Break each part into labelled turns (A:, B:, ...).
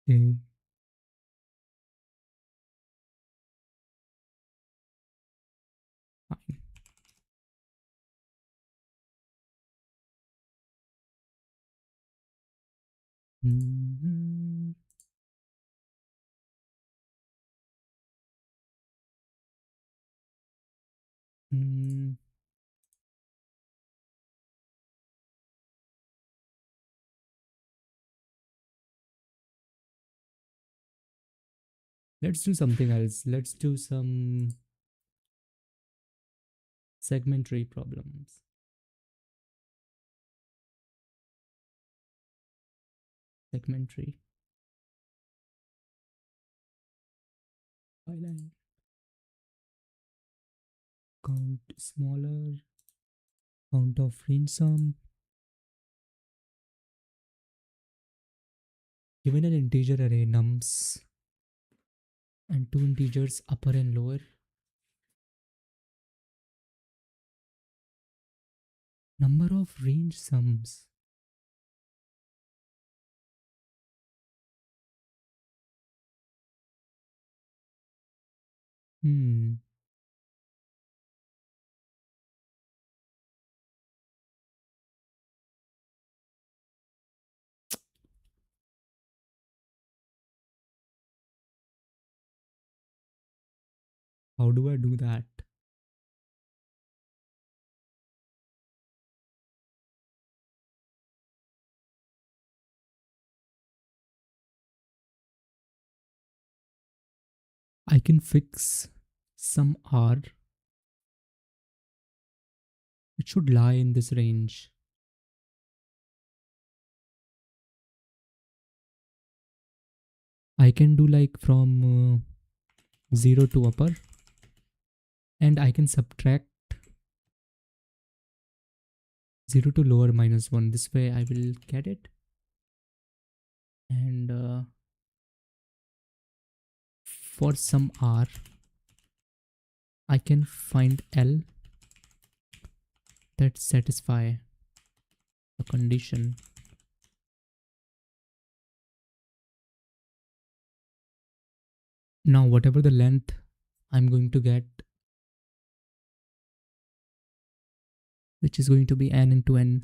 A: Okay. Fine. Mhm. Mm. Let's do something else. Let's do some segment tree problems. Segment tree. Byline. Count smaller. Count of range sum. Given an integer array nums and two integers upper and lower. Number of range sums. How do I do that? I can fix some R. It should lie in this range. I can do like from 0 to upper, and I can subtract 0 to lower minus 1. This way I will get it. And for some R, I can find L that satisfy the condition. Now whatever the length I'm going to get, which is going to be n into n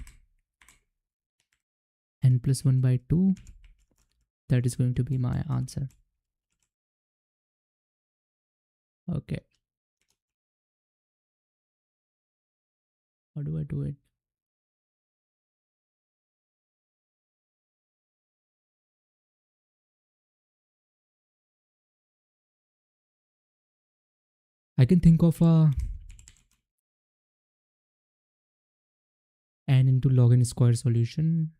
A: plus 1 by 2, that is going to be my answer. Okay. How do I do it? I can think of a n into log n square solution,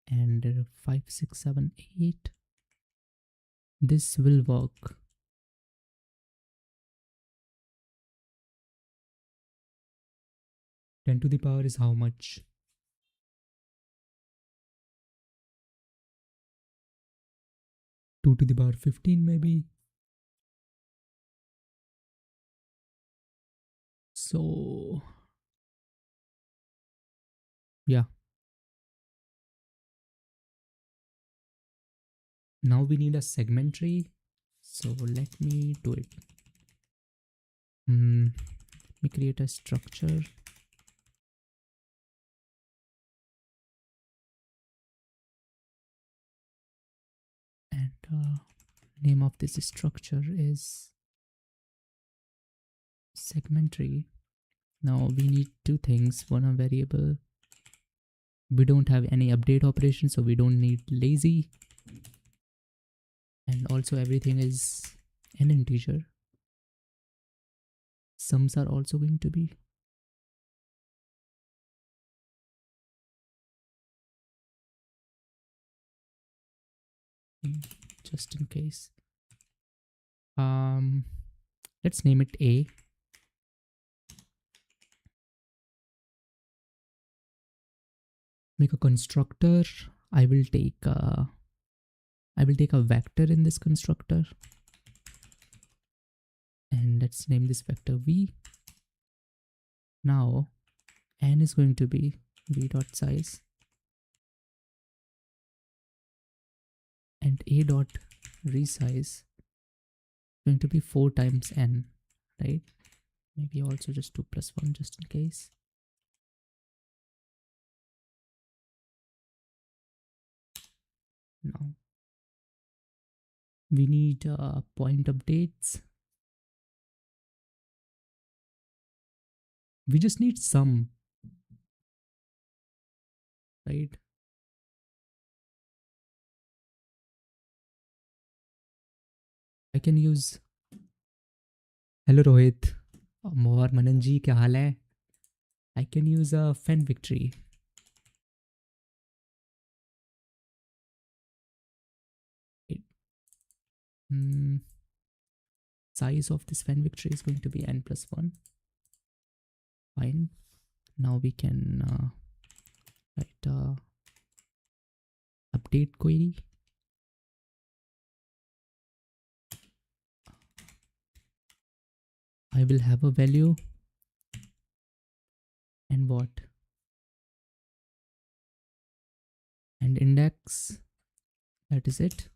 A: and 5, 6, 7, 8. This will work. Ten to the power is how much? 2 to the power 15 maybe. So yeah, now we need a segment tree, so let me do it. Let me create a structure. And name of this structure is segment tree. Now we need two things. One, a variable. We don't have any update operation, so we don't need lazy. And also everything is an integer. Sums are also going to be. Just in case. Let's name it A. Make a constructor. I will take a vector in this constructor, and let's name this vector V. Now n is going to be v dot size, and a dot resize going to be 4 times n, right? Maybe also just 2 plus 1 just in case. Now we need point updates. We just need some, right? I can use hello Rohit, और मनन जी क्या हाल है? I can use a fan victory. Size of this fan victory is going to be n plus 1. Fine. Now we can write update query. I will have a value and what? And index. That is it.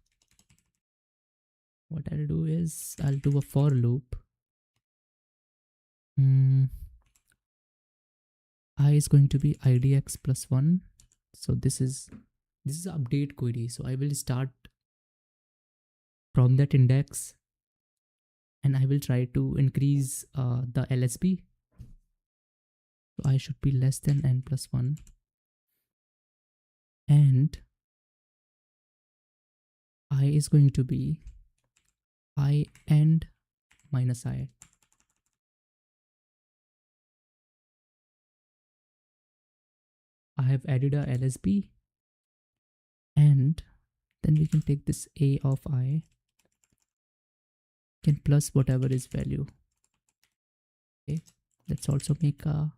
A: What I'll do is I'll do a for loop. I is going to be idx plus 1. So this is update query. So I will start from that index and I will try to increase the LSB. So I should be less than n plus 1. And I is going to be I and minus I. I have added a LSB and then we can take this A of I, can plus whatever is value. Okay, let's also make a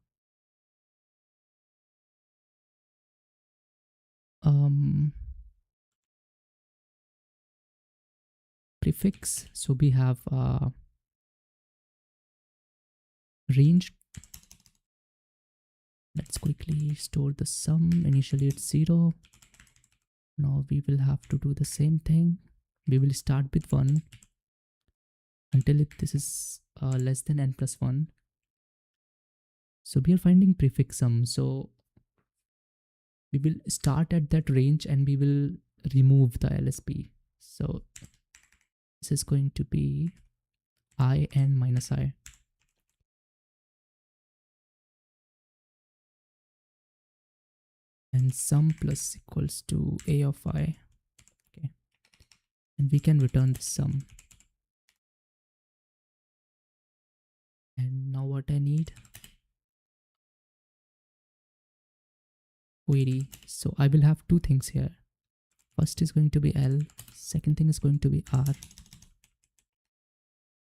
A: prefix. So we have range. Let's quickly store the sum. Initially it's 0. Now we will have to do the same thing. We will start with 1 until this is less than n plus 1. So we are finding prefix sum. So we will start at that range and we will remove the LSB. So this is going to be I and minus I. And sum plus equals to A of I. Okay. And we can return the sum. And now what I need? Query. So I will have two things here. First is going to be L. Second thing is going to be R.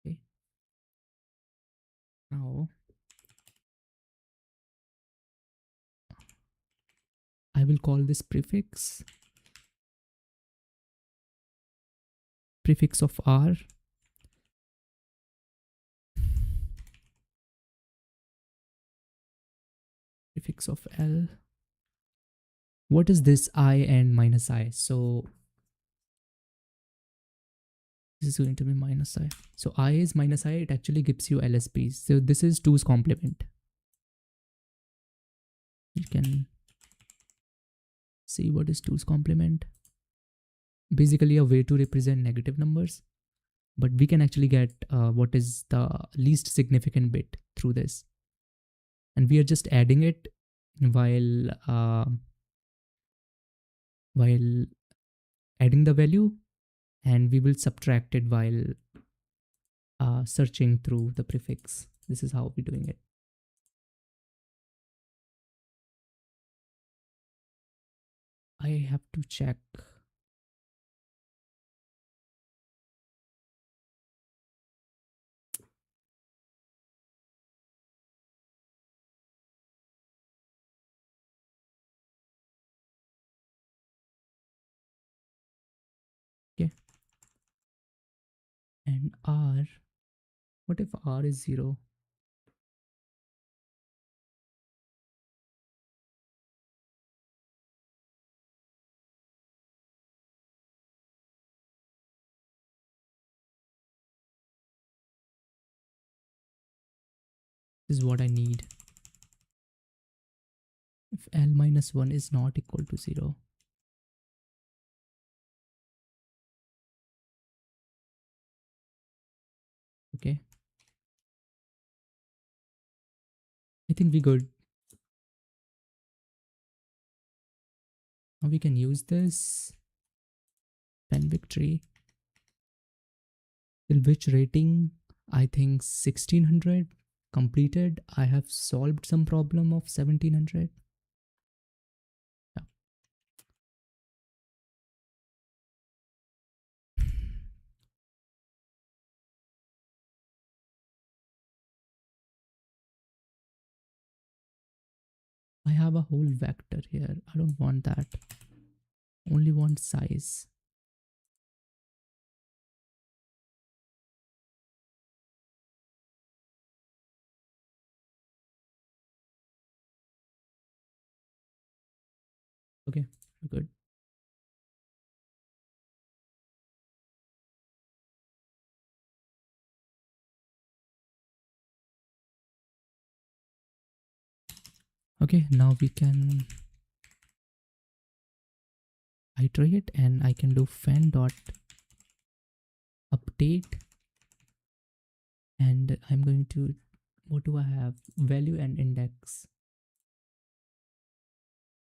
A: Okay. Now I will call this prefix of R. Prefix of L. What is this I and minus I? So this is going to be minus I. So I is minus I, it actually gives you LSBs. So this is 2's complement. You can see what is 2's complement. Basically a way to represent negative numbers. But we can actually get what is the least significant bit through this. And we are just adding it while adding the value, and we will subtract it while searching through the prefix. This is how we're doing it. I have to check. Okay. And R, what if R is 0? This is what I need. If L minus 1 is not equal to 0. Okay. I think we good. Now we can use this pen victory. Till which rating? I think 1600 completed. I have solved some problem of 1700. Yeah. I have a whole vector here. I don't want that. Only want size. Okay, good. Okay, now we can iterate and I can do fan dot update, and I'm going to, what do I have? Value and index.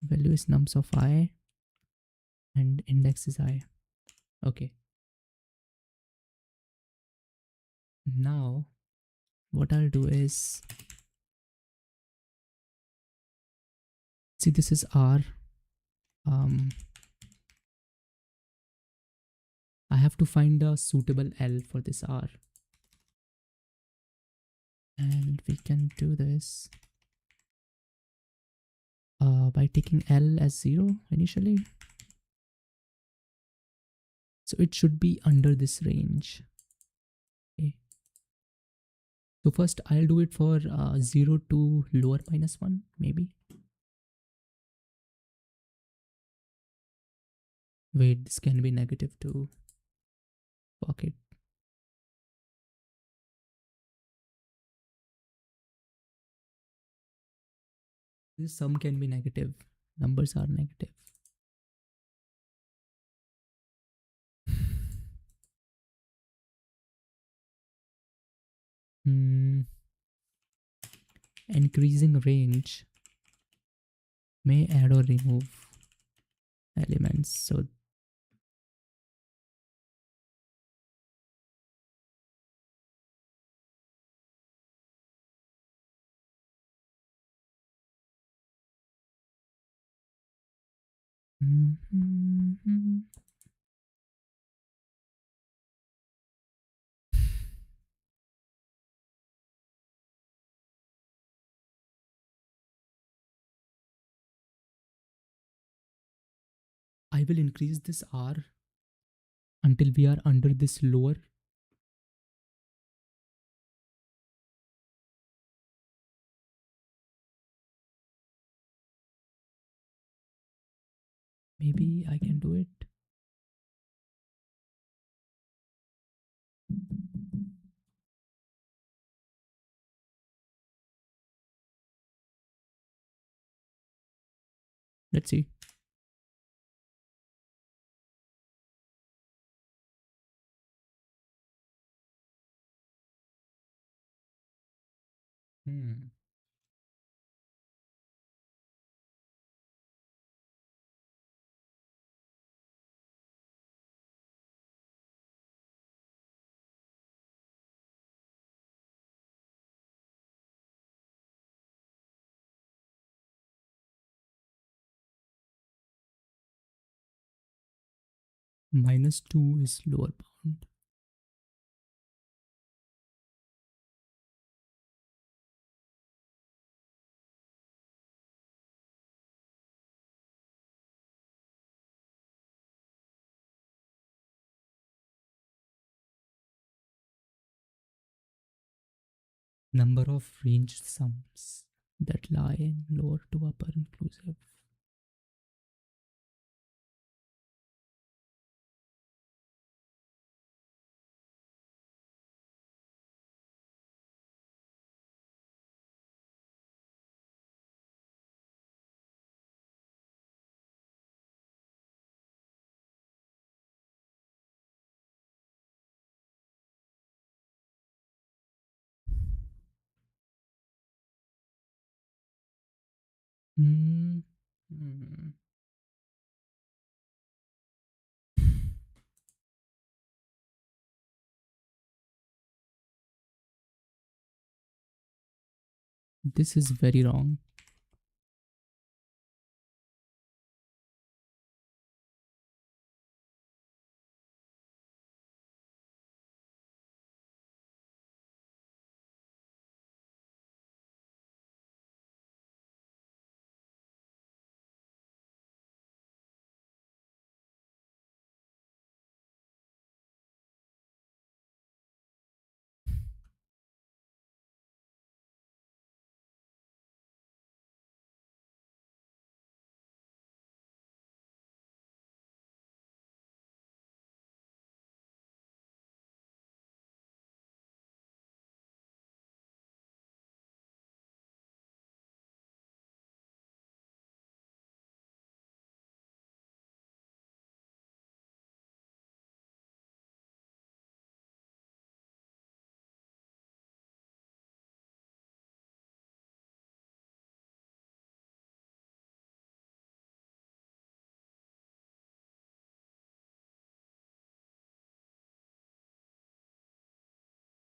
A: Value is nums of I and index is I. Okay. Now what I'll do is, see, this is R. I have to find a suitable L for this R, and we can do this by taking L as 0 initially. So it should be under this range. Okay. So first I'll do it for 0 to lower minus 1 maybe. Wait, this can be negative too. Fuck it. This sum can be negative. Numbers are negative. Increasing range may add or remove elements. So I will increase this R until we are under this lower. Maybe I can do it. Let's see. -2 is lower bound. Number of range sums that lie in lower to upper inclusive. Hmm. Hmm. This is very wrong.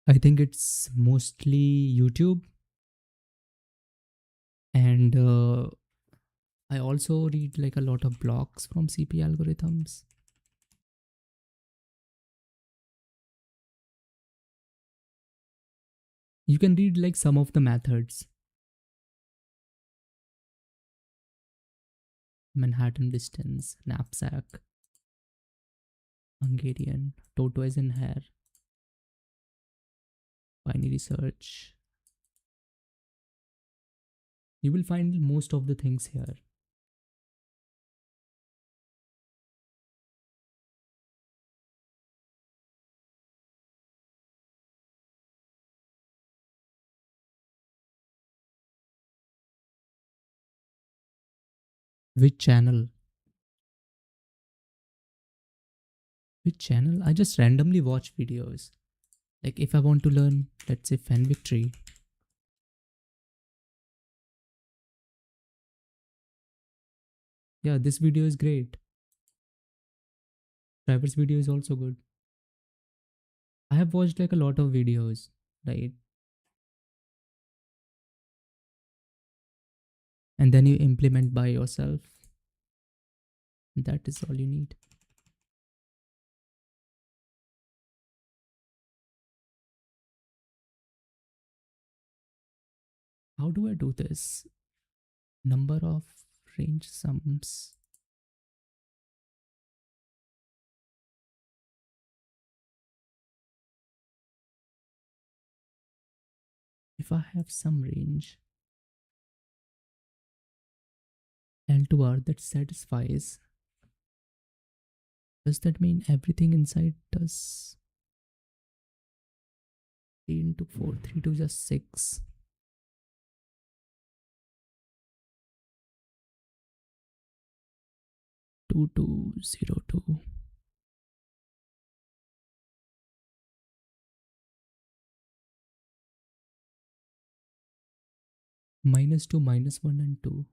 A: I think it's mostly YouTube, and I also read like a lot of blogs from CP algorithms. You can read like some of the methods. Manhattan distance, knapsack, Hungarian, tortoise and hare, binary search. You will find most of the things here. Which channel? Which channel? I just randomly watch videos. Like if I want to learn, let's say fan victory. Yeah, this video is great. Driver's video is also good. I have watched like a lot of videos, right? And then you implement by yourself. That is all you need. How do I do this? Number of range sums. If I have some range L2R that satisfies, does that mean everything inside does 3 into 4, 3 to just 6? 2202. Minus 2, minus 1 and 2.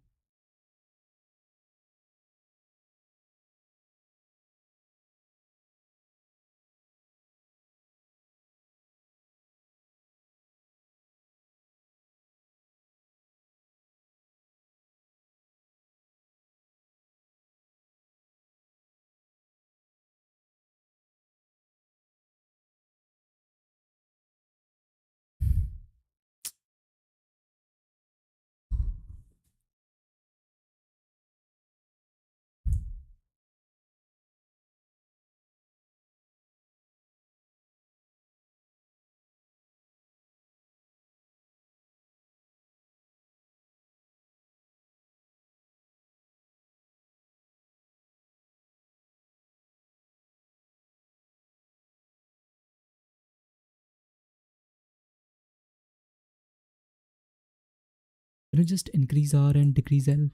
A: Can you just increase R and decrease L?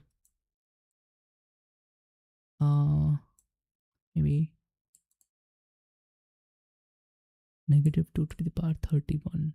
A: Uh, Maybe negative 2 to the power 31.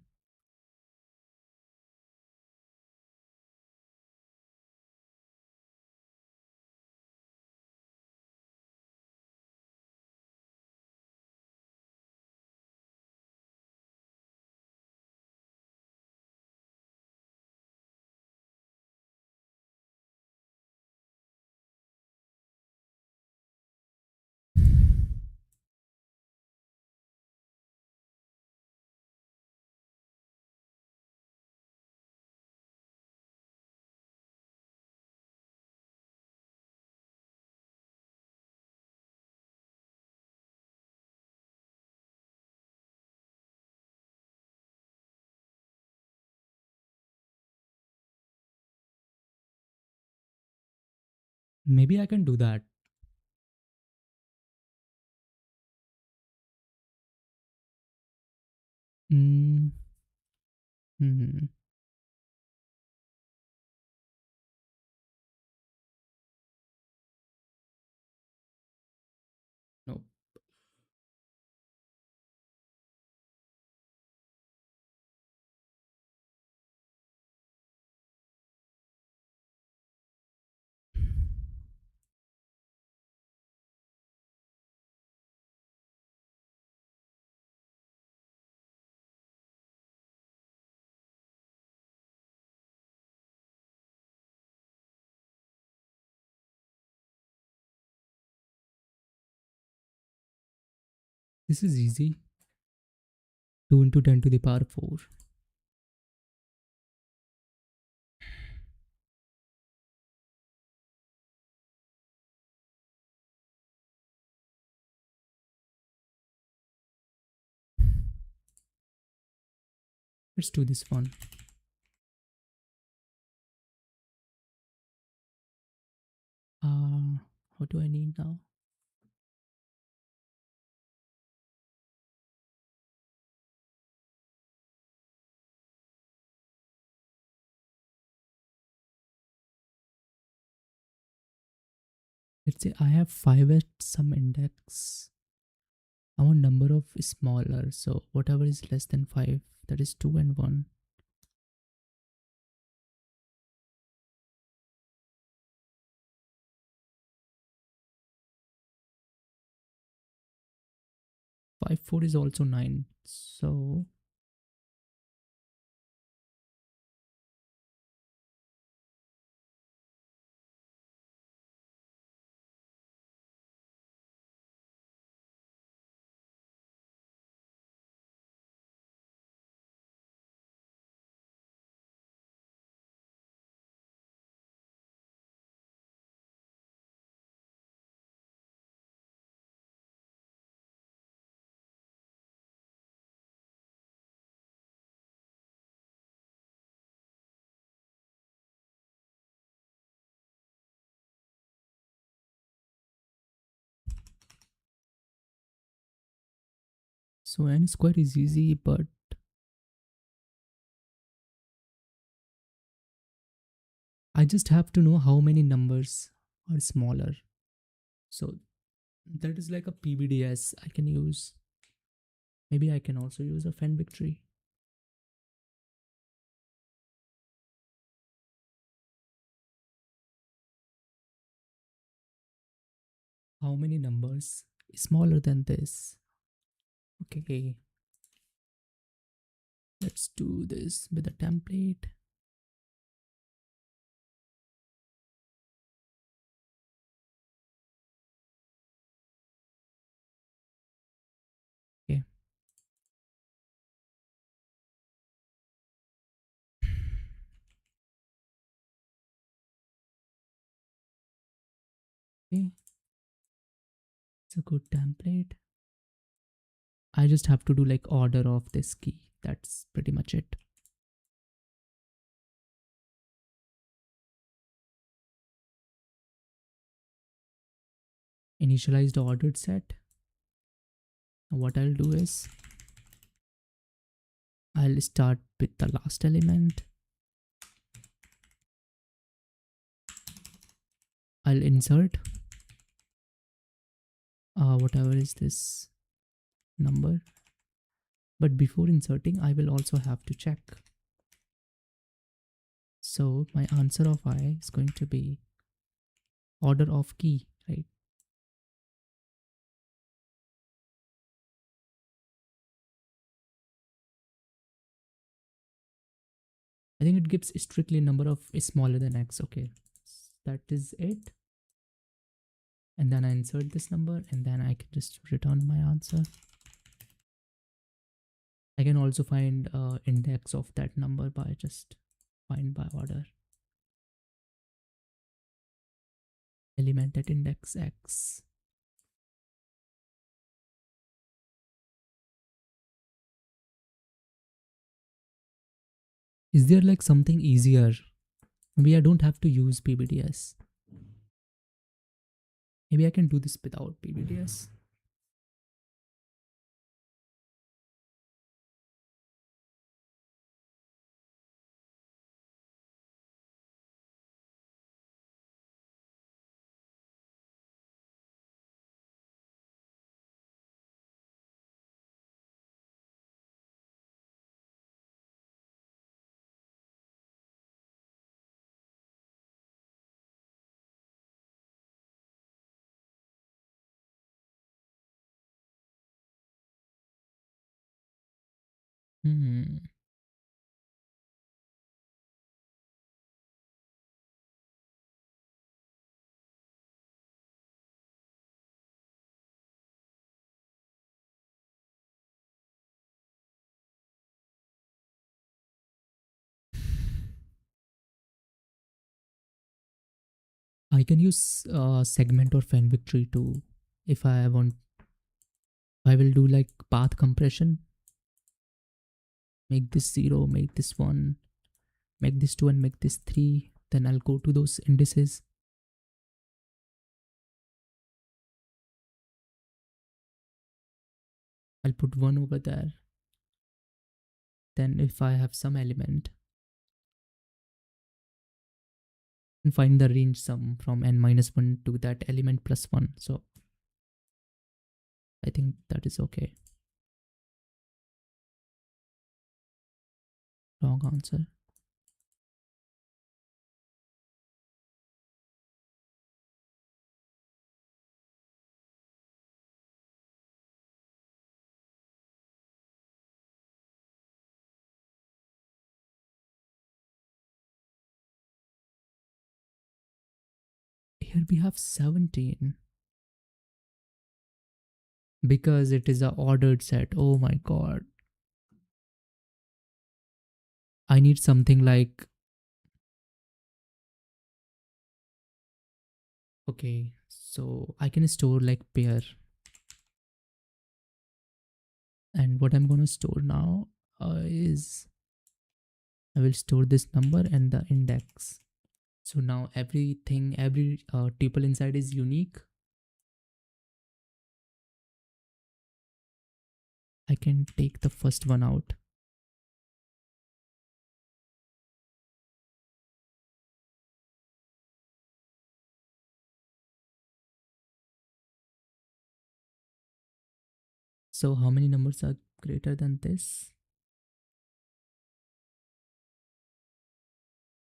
A: Maybe I can do that. Mm, hmm. No. This is easy. 2 into 10 to the power 4. Let's do this one. What do I need now? Let's say I have 5 at some index. I want number of smaller, so whatever is less than 5, that is 2 and 1. 5 4 is also 9. So n square is easy, but I just have to know how many numbers are smaller. So that is like a PBDS I can use. Maybe I can also use a Fenwick tree. How many numbers smaller than this? Okay, let's do this with a template. Okay. Okay, it's a good template. I just have to do like order of this key. That's pretty much it. Initialize the ordered set. Now what I'll do is I'll start with the last element. I'll insert whatever is this number. But before inserting, I will also have to check. So my answer of I is going to be order of key, right? I think it gives strictly number of smaller than x. Okay, that is it. And then I insert this number and then I can just return my answer. I can also find index of that number by just find by order. Element at index x. Is there like something easier? Maybe I don't have to use PBDS. Maybe I can do this without PVDS. Hmm. I can use segment or fan victory too if I want. I will do like path compression. Make this 0, make this 1, make this 2 and make this 3. Then I'll go to those indices. I'll put 1 over there. Then if I have some element, and find the range sum from n-1 to that element plus 1. So I think that is okay. Wrong answer. Here we have 17. Because it is a ordered set. Oh my god. I need something like, okay, so I can store like pair. And what I'm gonna store now is I will store this number and the index. So now everything, every tuple inside is unique. I can take the first one out. So how many numbers are greater than this?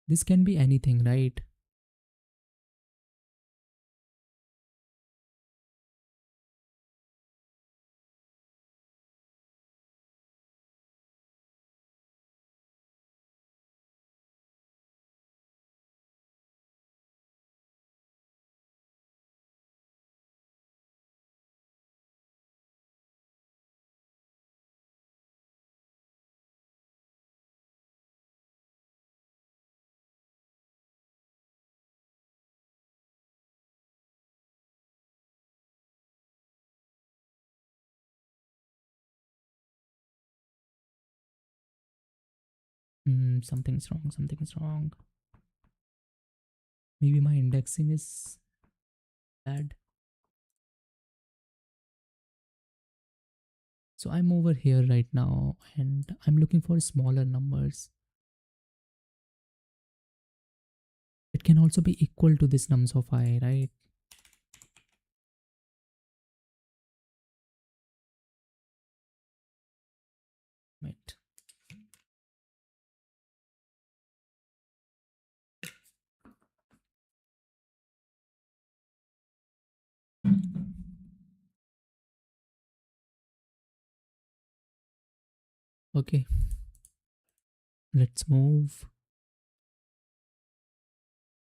A: This can be anything, right? Something's wrong, something's wrong. Maybe my indexing is bad. So I'm over here right now and I'm looking for smaller numbers. It can also be equal to this nums of I, right? Right. Okay. Let's move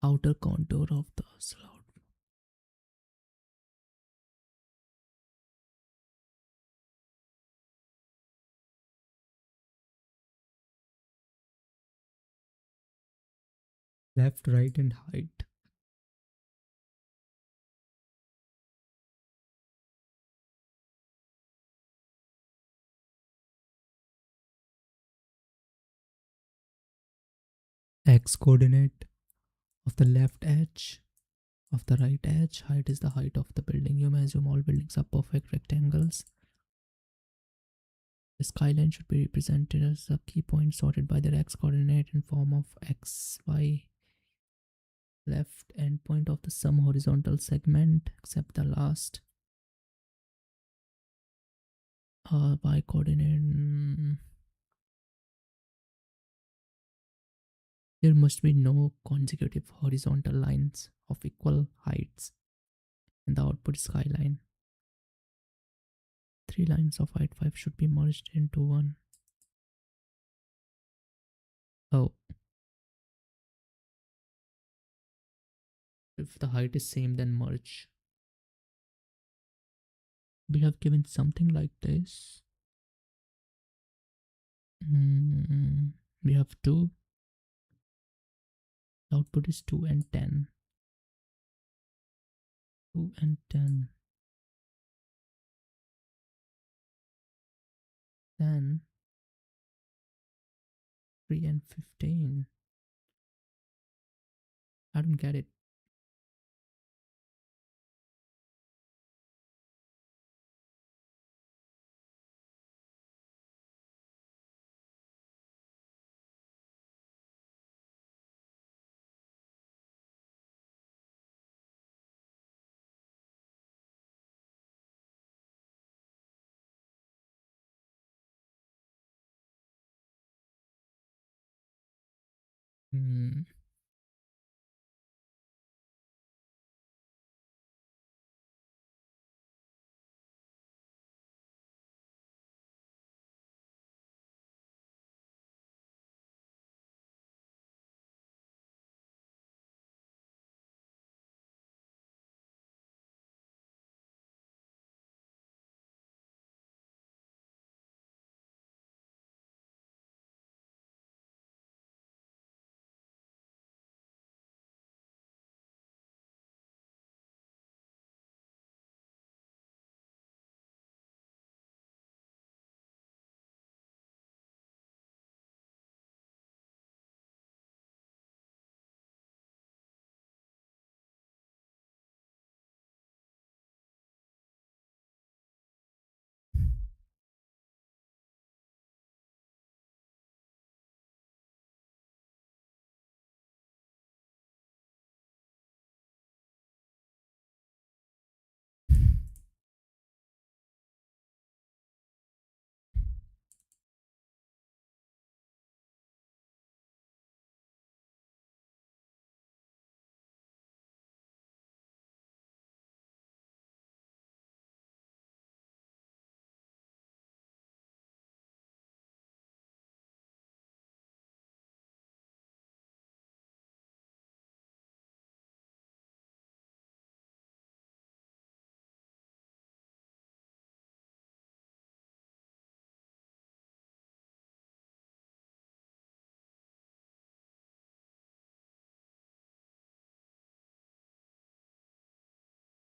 A: outer contour of the slot. Left, right, and height. X coordinate of the left edge. of the right edge. Height is the height of the building. You may assume all buildings are perfect rectangles. The skyline should be represented as a key point sorted by their x coordinate in form of x, y. Left endpoint of the sum horizontal segment, except the last y coordinate. There must be no consecutive horizontal lines of equal heights in the output skyline. 3 lines of height 5 should be merged into one. Oh, if the height is same, then merge. We have given something like this. We have 2. The output is 2 and 10. 2 and 10. Then 3 and 15. I don't get it. Hmm.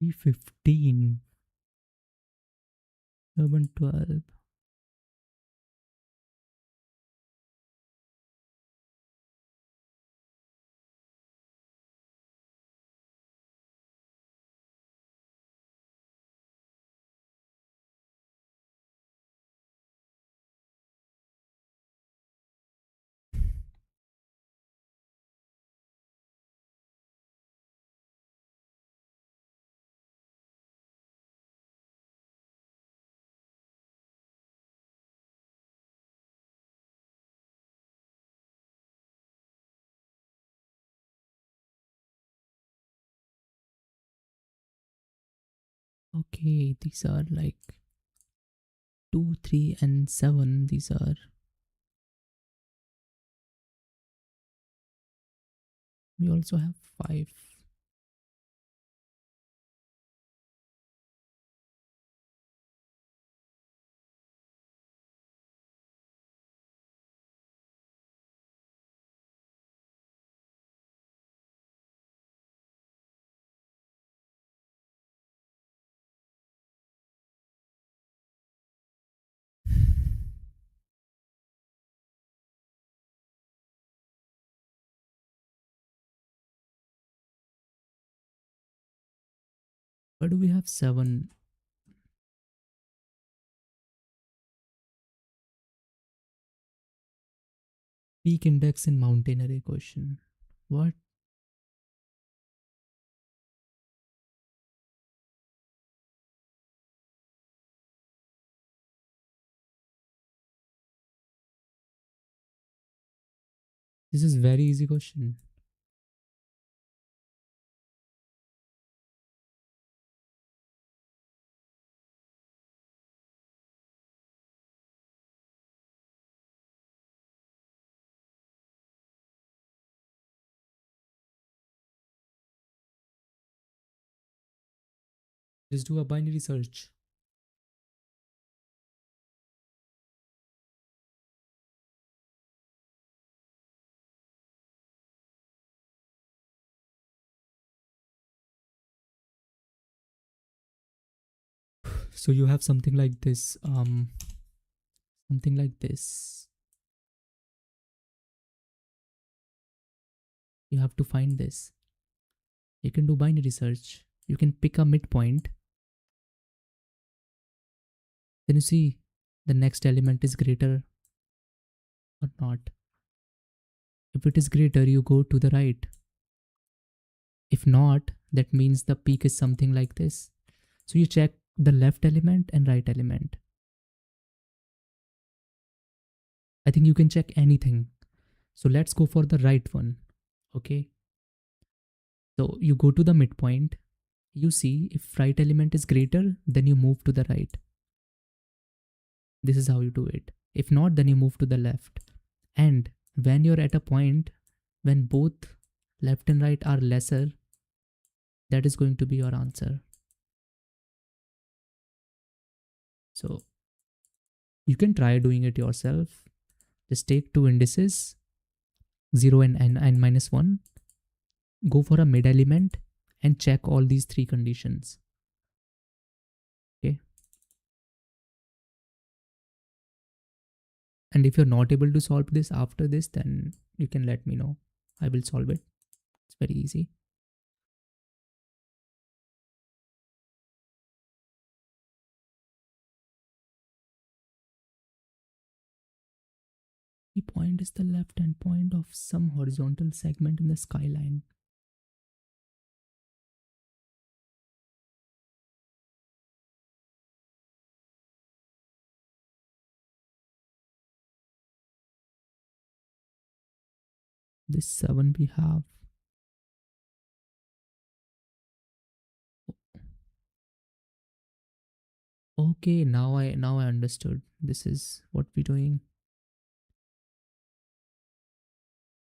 A: E15. Urban 12. Okay, these are like 2, 3, and 7. These are. We also have 5. Why do we have 7? Peak index in mountain array question. What? This is very easy question. Just do a binary search. So you have something like this. Something like this. You have to find this. You can do binary search. You can pick a midpoint. Then you see the next element is greater or not. If it is greater, you go to the right. If not, that means the peak is something like this. So you check the left element and right element. I think you can check anything. So let's go for the right one. Okay. So you go to the midpoint. You see if right element is greater, then you move to the right. This is how you do it. If not, then you move to the left. And when you're at a point when both left and right are lesser, that is going to be your answer. So you can try doing it yourself. Just take two indices, 0 and n minus 1. Go for a mid element and check all these three conditions. Okay. And if you're not able to solve this after this, then you can let me know. I will solve it. It's very easy. The point is the left endpoint of some horizontal segment in the skyline. This 7 we have. Okay, now I understood. This is what we're doing.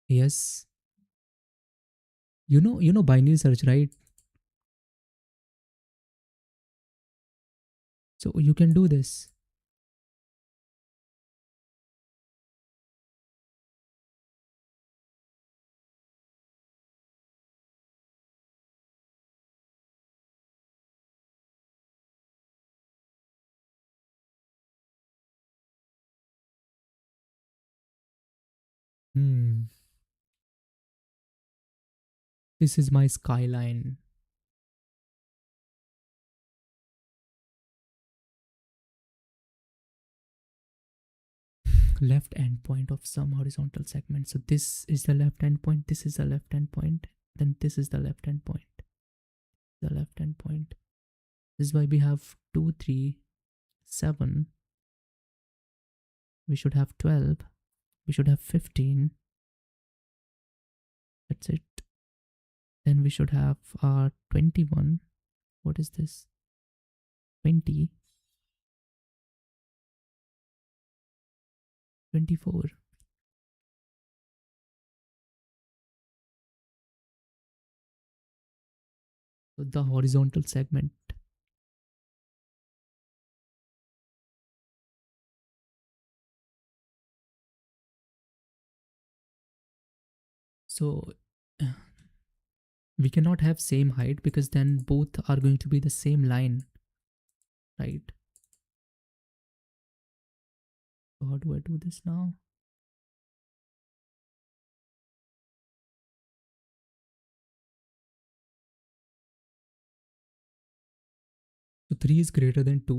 A: Yes. You know binary search, right? So you can do this. This is my skyline. Left endpoint of some horizontal segment. So this is the left endpoint. This is the left endpoint. Then this is the left endpoint. The left endpoint. This is why we have 2, 3, 7. We should have 12. We should have 15. That's it. Then we should have 21. What is this? 20. 24. So the horizontal segment. So we cannot have same height because then both are going to be the same line, right? So how do I do this now? 3 is greater than 2,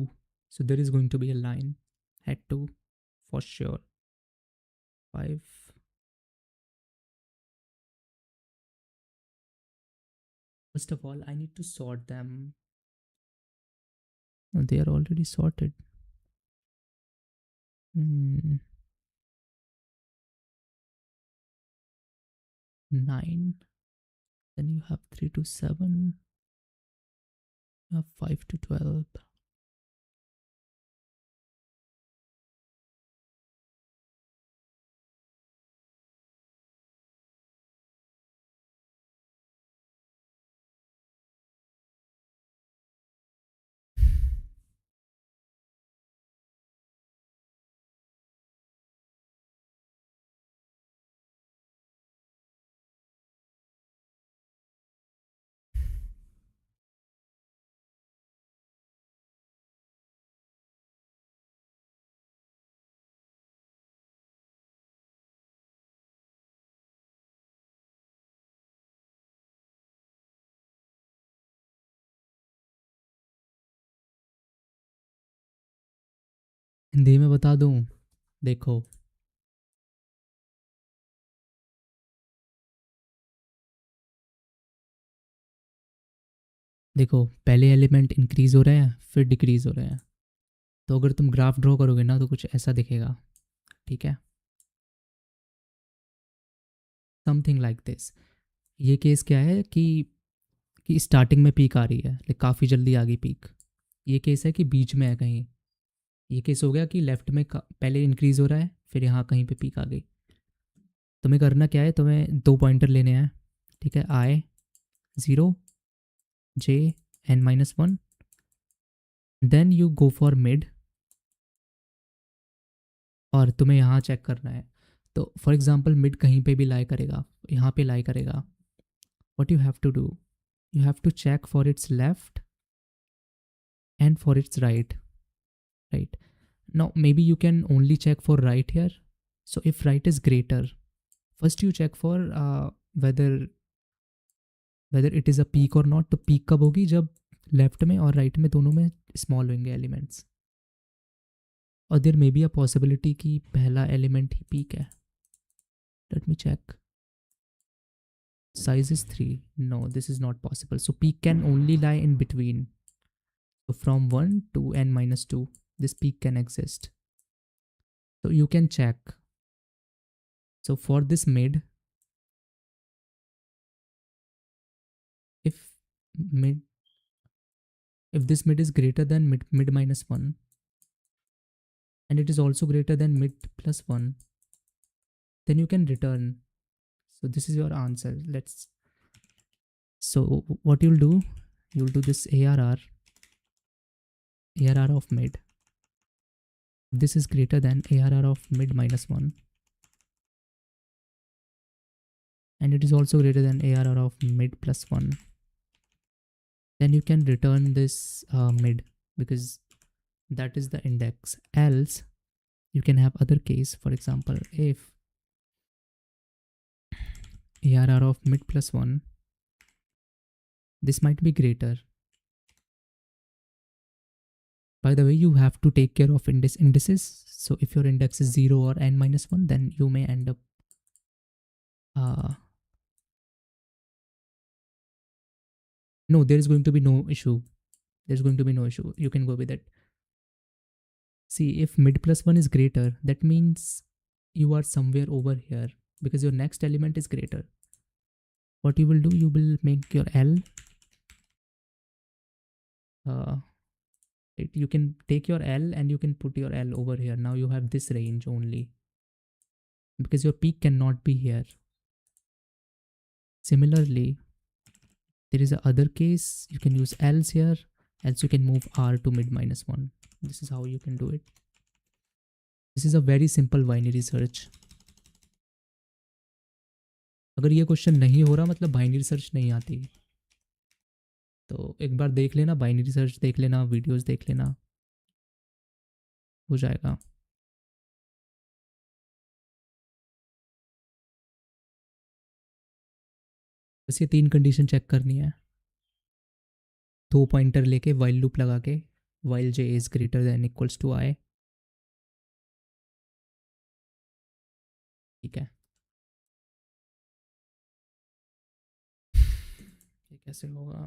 A: so there is going to be a line at 2 for sure. 5. First of all, I need to sort them. They are already sorted. 9. Then you have 3 to 7. You have 5 to 12. Hindi में बता दूं, देखो देखो पहले element increase हो रहे हैं फिर डिक्रीज हो रहे हैं। तो अगर तुम ग्राफ ड्रॉ करोगे ना तो कुछ ऐसा दिखेगा, ठीक है, समथिंग लाइक दिस। ये केस क्या है कि स्टार्टिंग में पीक आ रही है, लाइक काफ़ी जल्दी आ गई पीक। ये केस है कि बीच में है कहीं। ये केस हो गया कि लेफ्ट में पहले इंक्रीज हो रहा है फिर यहाँ कहीं पे पीक आ गई। तुम्हें करना क्या है, तुम्हें 2 पॉइंटर लेने हैं, ठीक है, I 0 J n-1, then you go for mid और तुम्हें यहाँ चेक करना है। तो फॉर एग्जांपल मिड कहीं पे भी लाई करेगा, यहाँ पे लाई करेगा। What you have to do, you have to check for its left and for its right. Now maybe you can only check for right here. So if right is greater, first you check for whether it is a peak or not. तो peak कब होगी, जब left में और right में दोनों में small होंगे एलिमेंट्स। और there may be a possibility कि पहला एलिमेंट ही पीक है। Let me check, size is 3. No, this is not possible. So peak can only lie in between. So from 1 to n-2, this peak can exist. So you can check. So for this mid, if this mid is greater than mid minus 1, and it is also greater than mid plus 1, then you can return. So this is your answer. So what you'll do this ARR of mid. This is greater than ARR of mid minus 1, and it is also greater than ARR of mid plus 1. Then you can return this mid because that is the index. Else you can have other case. For example, if ARR of mid plus 1, this might be greater. By the way, you have to take care of indices. So if your index is 0 or n-1, then you may end up no, there is going to be no issue. There's going to be no issue. You can go with it. See, if mid plus 1 is greater, that means you are somewhere over here because your next element is greater. What you will do, you will make your L. You can take your L and you can put your L over here. Now you have this range only because your peak cannot be here. Similarly, there is a other case. You can use else here, else you can move R to mid minus 1. This is how you can do it. This is a very simple binary search. अगर ये question नहीं हो रहा मतलब binary search नहीं आती। तो एक बार देख लेना, बाइनरी सर्च देख लेना, वीडियोस देख लेना, हो जाएगा। बस ये 3 कंडीशन चेक करनी है, 2 पॉइंटर लेके वाइल लूप लगा के while j is greater than equals to I. ठीक है, ये कैसे होगा?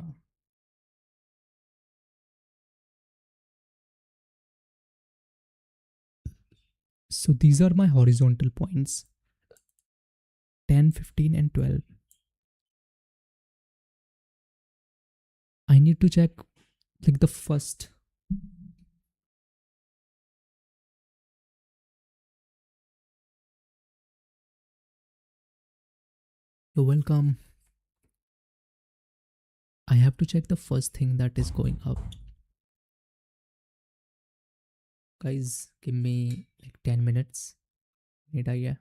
A: So these are my horizontal points, 10, 15 and 12. I need to check like the first. You're welcome. I have to check the first thing that is going up. Guys, give me like 10 minutes. Need I? Yeah.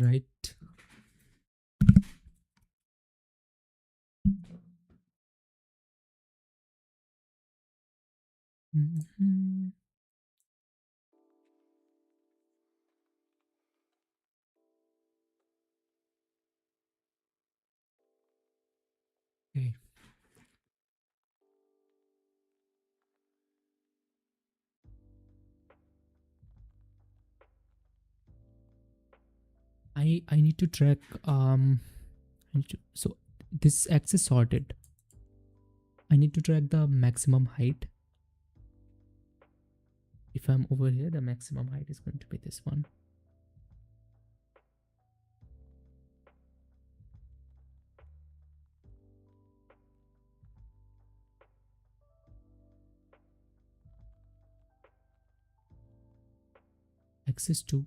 A: Right. Mhm. Okay. I need to track so this X is sorted. I need to track the maximum height. If I'm over here, the maximum height is going to be this one. X is 2.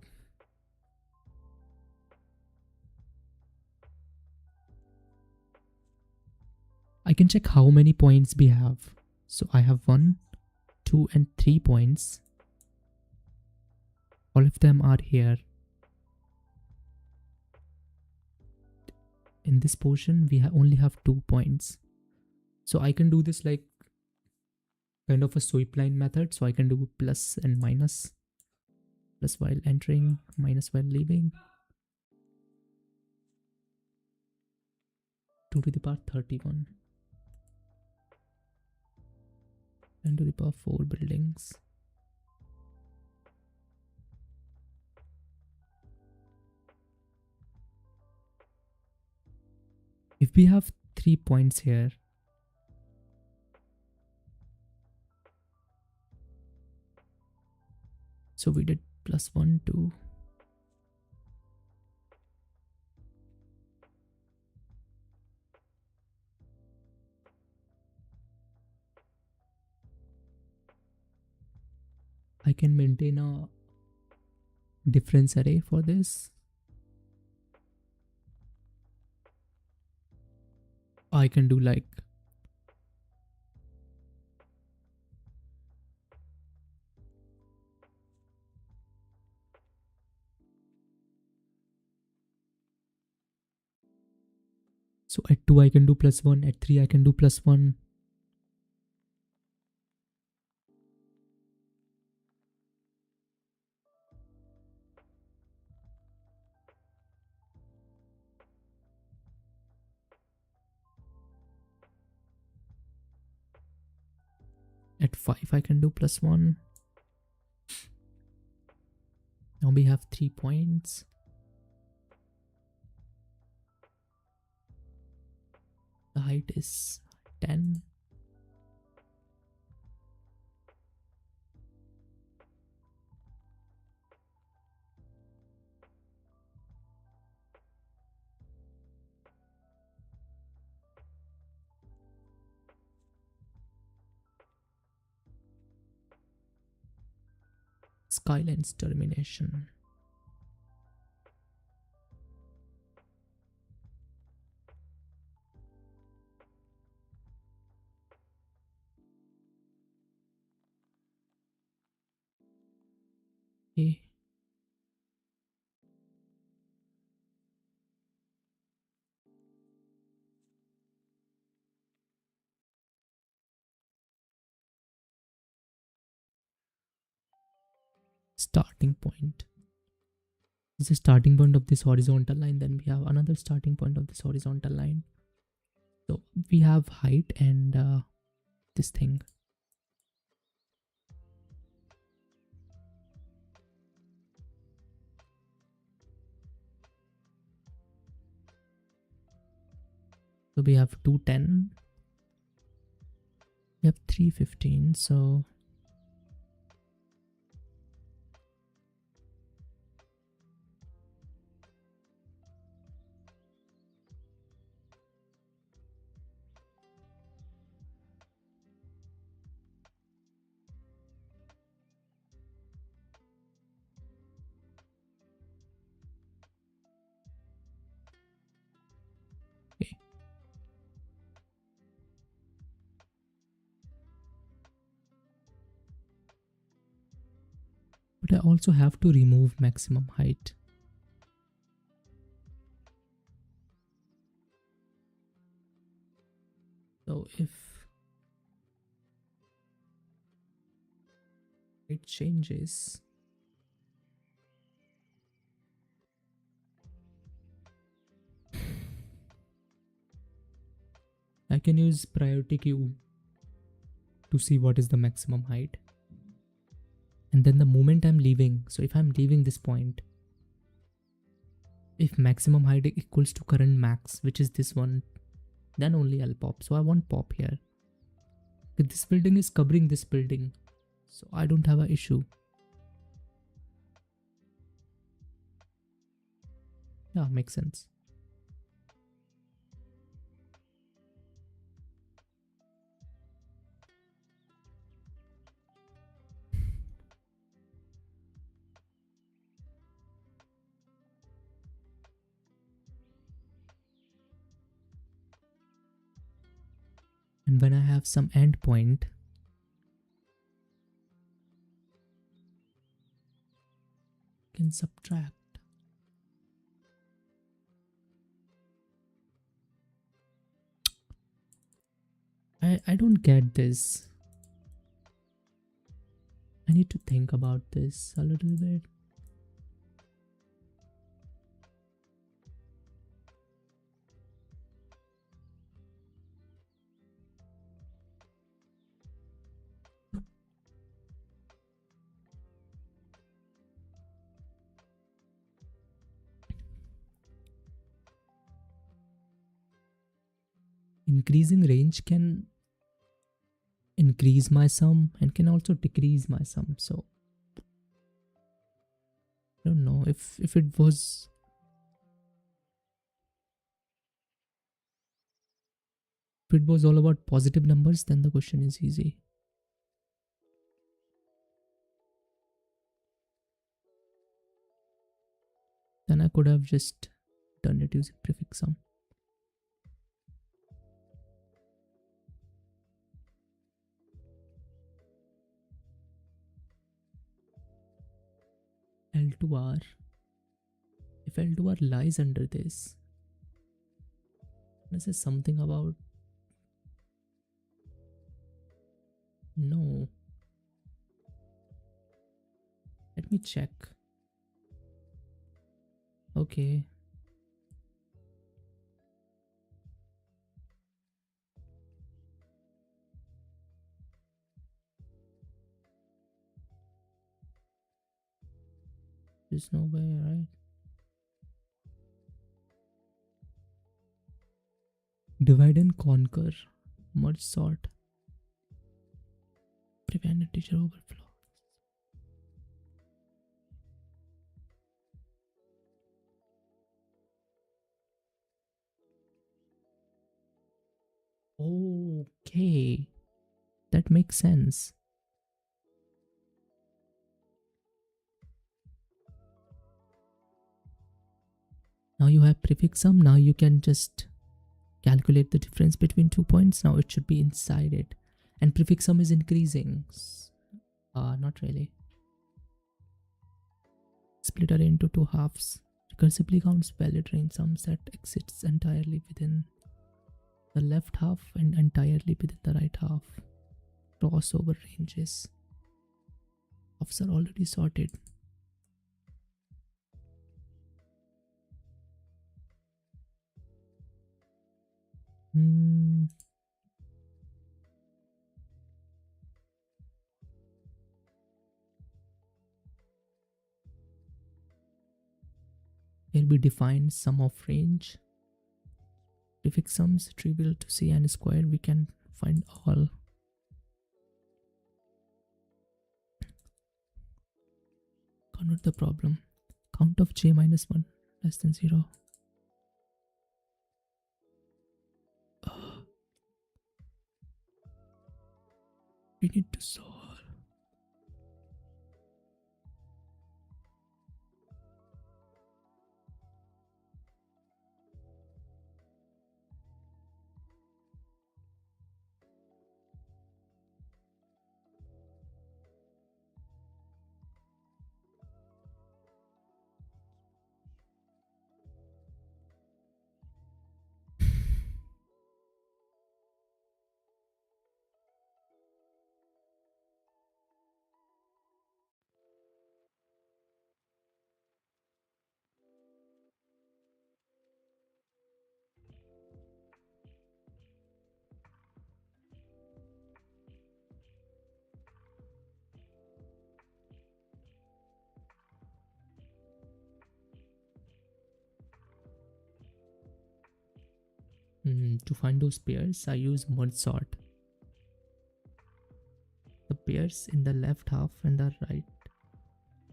A: I can check how many points we have. So I have 1, 2 and 3 points. All of them are here. In this portion, we only have 2 points. So I can do this like kind of a sweep line method. So I can do plus and minus. Plus while entering, minus while leaving. 2 to the power 31. 10 to the power 4 buildings. If we have 3 points here, so we did plus 1, 2. I can maintain a difference array for this. I can do like so at 2 I can do plus 1, at 3 I can do plus 1. At 5 I can do plus 1. Now we have 3 points. The height is 10. Skyline's termination. Okay. Starting point. This is the starting point of this horizontal line. Then we have another starting point of this horizontal line. So we have height and this thing. So we have 210. We have 315. So okay. But I also have to remove maximum height. So if it changes, I can use priority queue to see what is the maximum height. And then the moment I'm leaving, so if I'm leaving this point, if maximum height equals to current max, which is this one, then only I'll pop. So I want pop here. This building is covering this building, so I don't have an issue. Yeah, makes sense. And when I have some endpoint, I can subtract. I don't get this. I need to think about this a little bit. Increasing range can increase my sum and can also decrease my sum. So I don't know if it was all about positive numbers, then the question is easy. Then I could have just done it using prefix sum. L2R. If L2R lies under this, this is something about no. Let me check. Okay. There's no way, right? Divide and conquer. Merge sort. Prevent integer overflow. Okay. That makes sense. Now you have prefix sum. Now you can just calculate the difference between 2 points. Now it should be inside it. And prefix sum is increasing. Not really. Split array into 2 halves. Recursively counts valid range sums that exists entirely within the left half and entirely within the right half. Crossover ranges. Halves are already sorted. Here we define sum of range. Prefix sums trivial to see and square. We can find all. Convert the problem. Count of j minus 1 less than 0. We need to solve. To find those pairs, I use merge sort. The pairs in the left half and the right,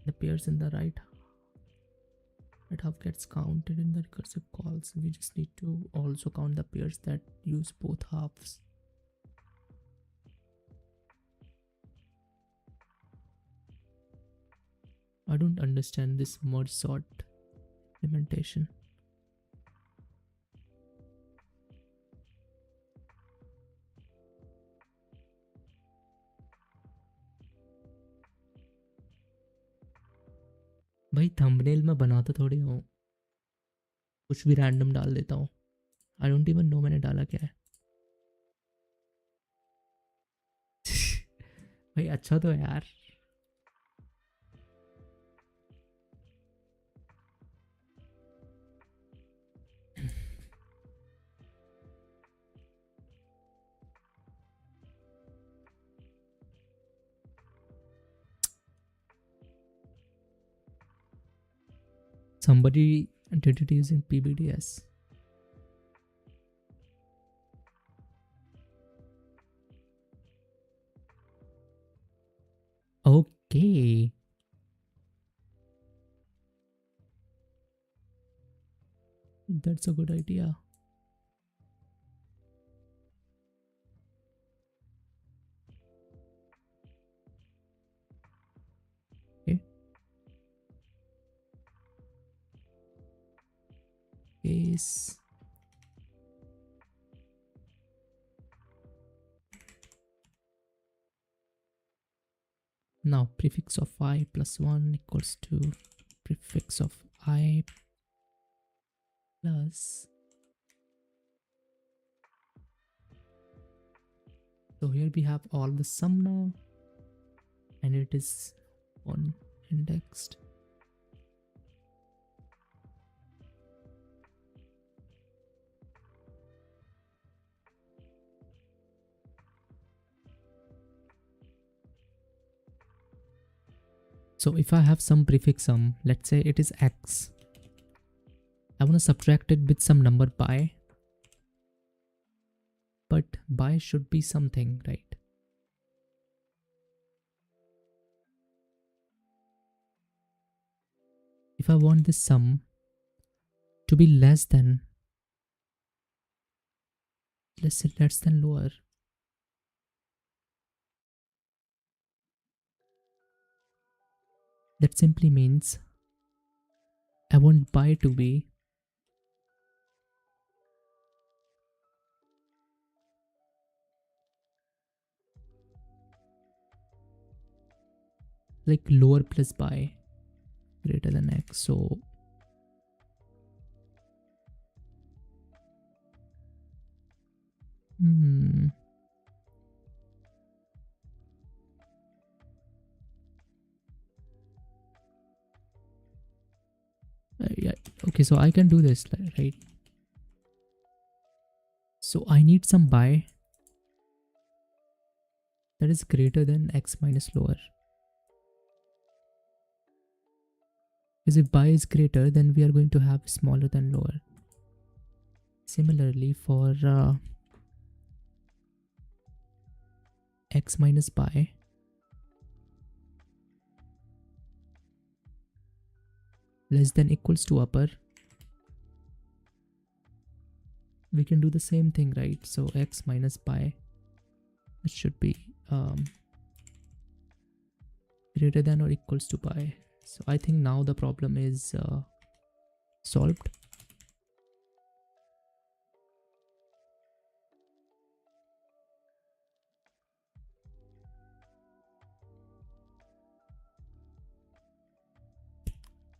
A: the pairs in the right half gets counted in the recursive calls. We just need to also count the pairs that use both halves. I don't understand this merge sort implementation. भाई thumbnail में बनाता थोड़ी हूँ, कुछ भी random डाल देता हूँ. आई डोंट इवन नो मैंने डाला क्या है. भाई अच्छा तो है यार. Somebody did it using PBDS. Okay. That's a good idea. Okay. Case. Now prefix of I plus 1 equals to prefix of I plus. So here we have all the sum now, and it is on indexed. So if I have some prefix sum, let's say it is x, I want to subtract it with some number by, but by should be something, right? If I want this sum to be less than, let's say less than lower, that simply means I want by to be like lower plus by greater than x. So yeah, okay, so I can do this, right? So I need some by that is greater than x minus lower. Because if by is greater, then we are going to have smaller than lower. Similarly, for x minus by, less than equals to upper, we can do the same thing, right? So x minus by, it should be greater than or equals to by. So I think now the problem is solved.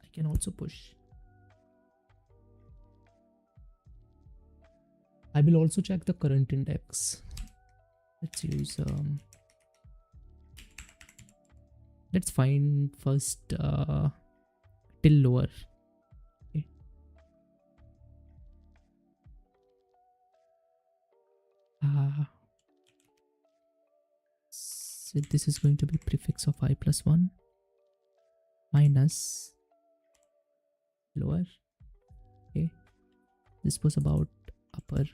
A: I can also push. I will also check the current index. Let's use let's find first till lower. Okay. So this is going to be prefix of I plus 1 minus lower. Okay, this was about upper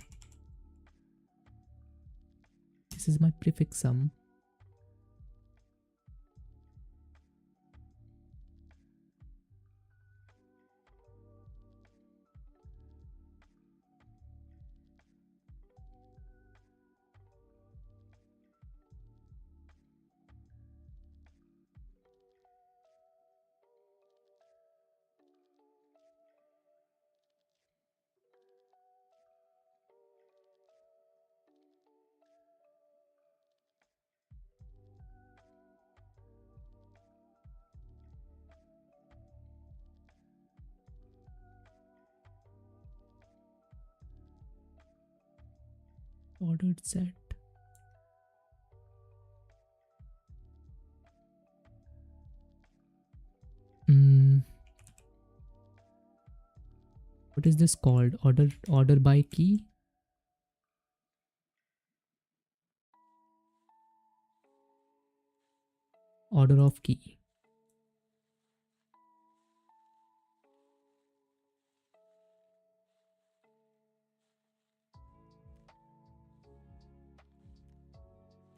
A: This is my prefix sum. Ordered set. What is this called? Order by key? Order of key.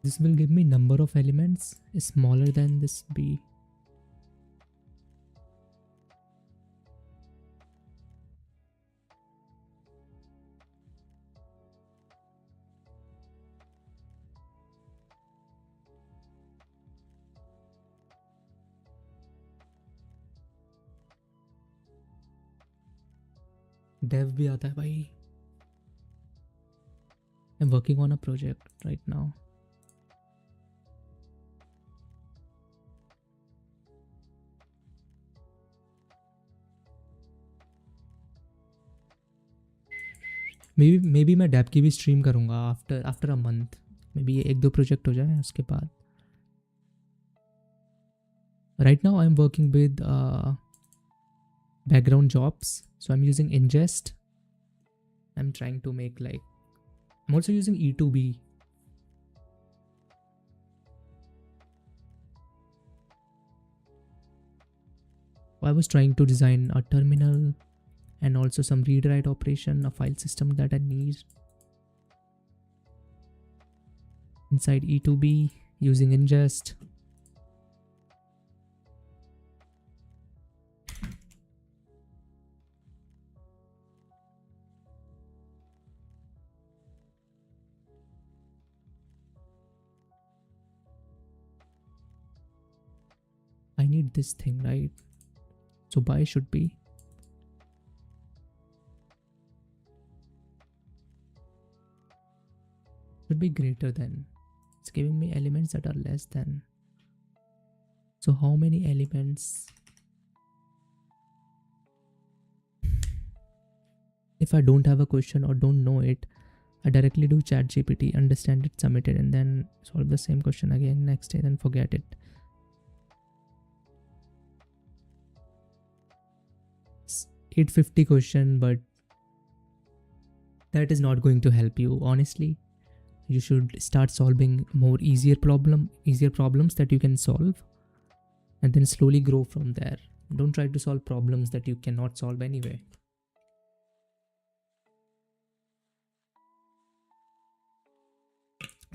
A: This will give me number of elements is smaller than this B. Dev भी आता है भाई. I'm working on a project right now. maybe मैं Depp की भी stream करूँगा after a month. Maybe ये 1-2 project हो जाए उसके बाद. Right now I'm working with background jobs, so I'm using ingest. I'm trying to make like, I'm also using E2B. I was trying to design a terminal and also some read-write operation, a file system that I need. Inside E2B using ingest. I need this thing, right? So buy should be greater than. It's giving me elements that are less than. So how many elements? If I don't have a question or don't know it, I directly do ChatGPT, understand it, submit it, and then solve the same question again next day, then forget it. 850 question, but that is not going to help you, honestly. You should start solving easier problems that you can solve, and then slowly grow from there. Don't try to solve problems that you cannot solve anyway.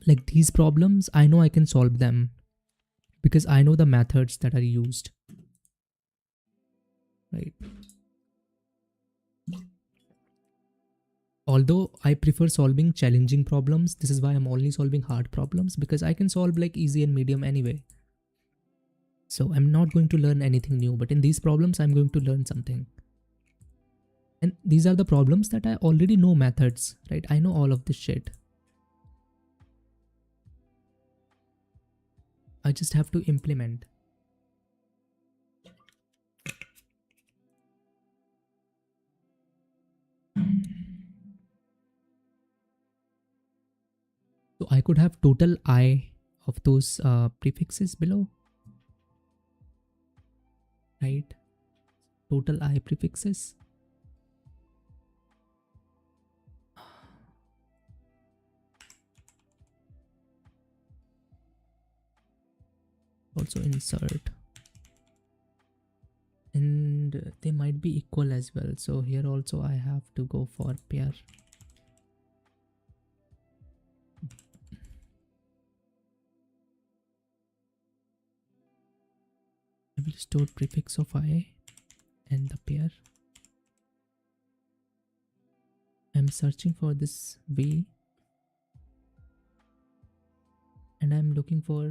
A: Like these problems, I know I can solve them because I know the methods that are used, right? Although I prefer solving challenging problems, this is why I'm only solving hard problems, because I can solve like easy and medium anyway. So I'm not going to learn anything new, but in these problems, I'm going to learn something. And these are the problems that I already know methods, right? I know all of this shit. I just have to implement. So I could have total I of those prefixes below, right? Total I prefixes. Also insert. And they might be equal as well. So here also I have to go for pair. store prefix of I and the pair. I'm searching for this V and I'm looking for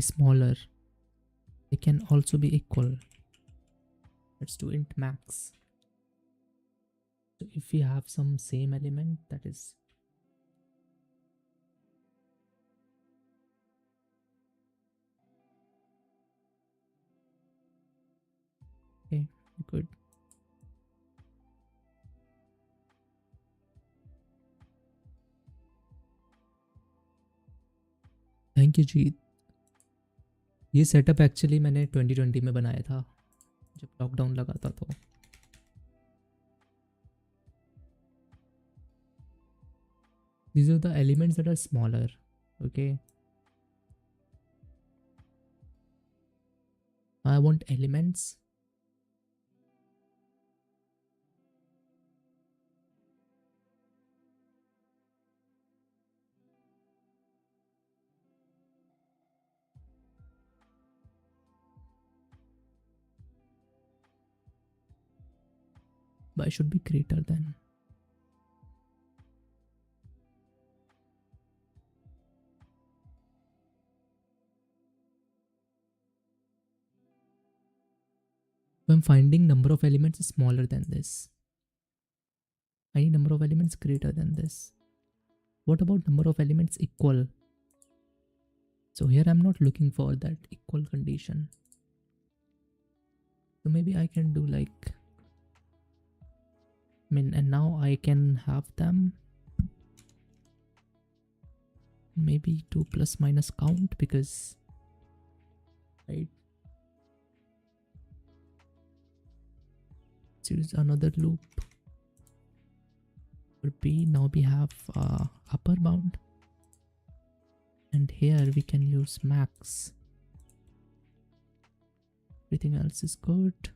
A: smaller. They can also be equal. Let's do int max. So if we have some same element, that is okay, good. Thank you Jeet. ये setup actually मैंने 2020 में बनाया था जब lockdown लगा था. तो these are the elements that are smaller. Okay, I want elements. But I should be greater than. So I'm finding number of elements smaller than this. I need number of elements greater than this. What about number of elements equal? So here I'm not looking for that equal condition. So maybe I can do like min, and now I can have them maybe 2 plus minus count, because right, let's use another loop for B. Now we have upper bound, and here we can use max. Everything else is good.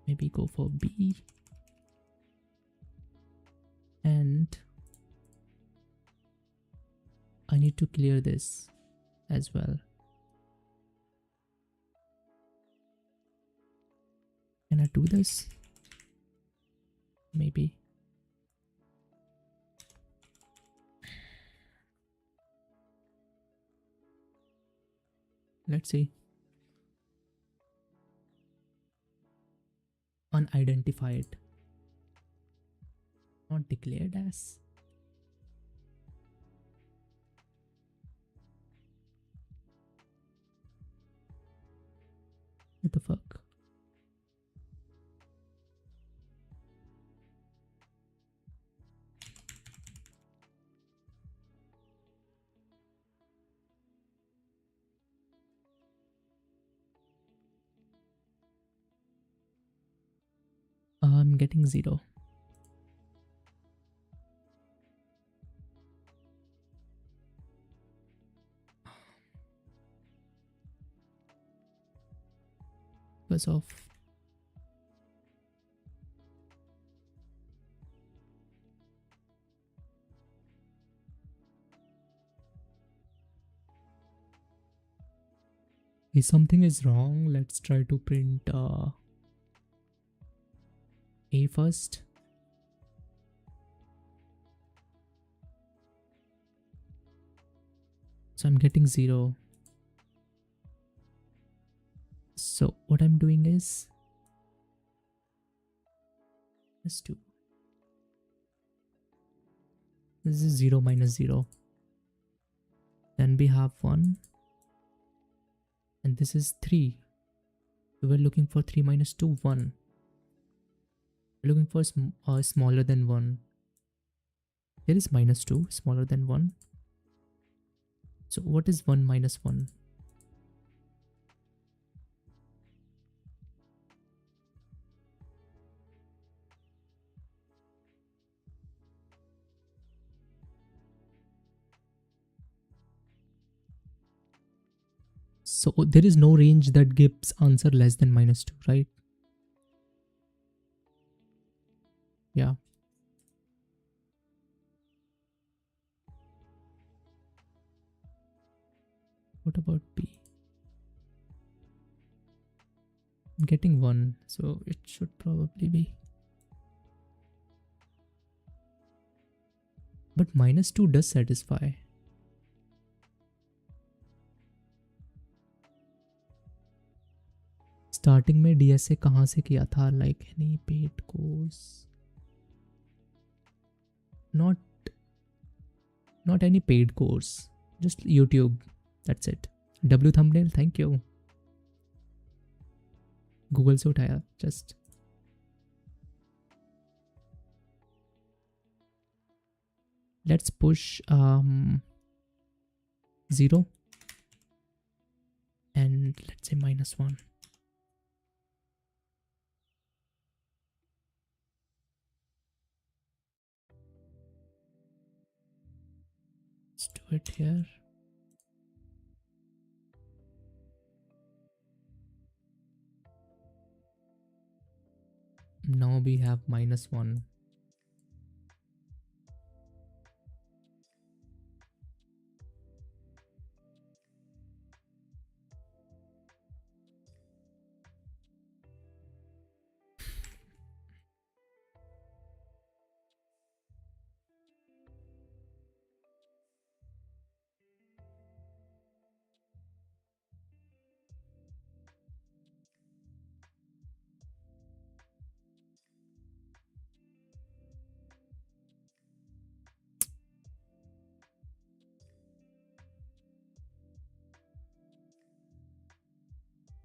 A: Maybe go for B, and I need to clear this as well. Can I do this? Maybe. Let's see. Unidentified. Not declared as. What the fuck? I'm getting 0. Because of if something is wrong, let's try to print A first. So I'm getting 0. So what I'm doing is let's do this is 0 minus 0. Then we have 1, and this is 3. So we're looking for 3 minus 2, 1. We're looking for smaller than 1. Here is minus 2, smaller than 1. So what is 1 minus 1? So there is no range that gives answer less than minus 2, right? Yeah. about B? I'm getting 1, so it should probably be. But -2 does satisfy. Starting में DSA कहाँ से किया था? Like any paid course? Not any paid course. Just YouTube. That's it. W thumbnail. Thank you. Google से उठाया. Just. Let's push 0 and let's say -1. Let's do it here. Now we have -1.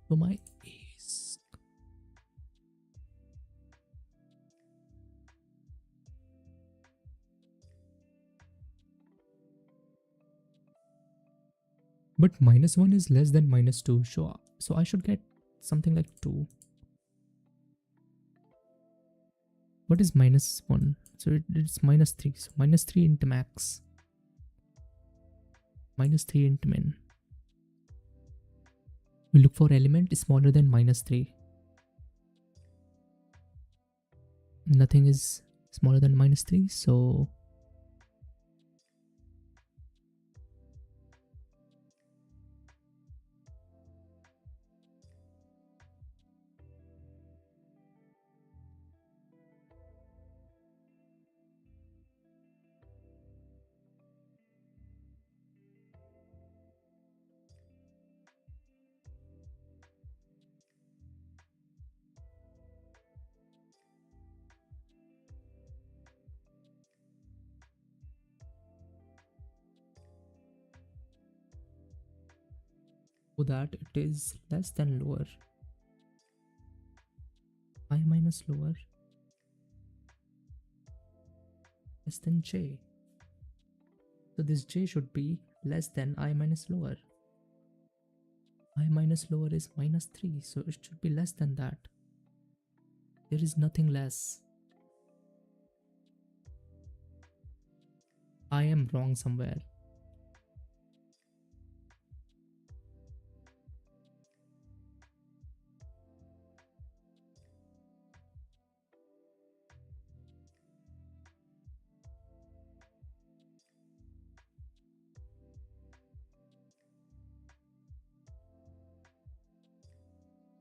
A: So my Ace. But -1 is less than -2. So I should get something like 2. What is -1? So it's -3. So -3 into max. -3 into min. We look for element smaller than -3. Nothing is smaller than -3, so so that it is less than lower. I minus lower less than J. So this J should be less than I minus lower. I minus lower is -3, so it should be less than that. There is nothing less. I am wrong somewhere.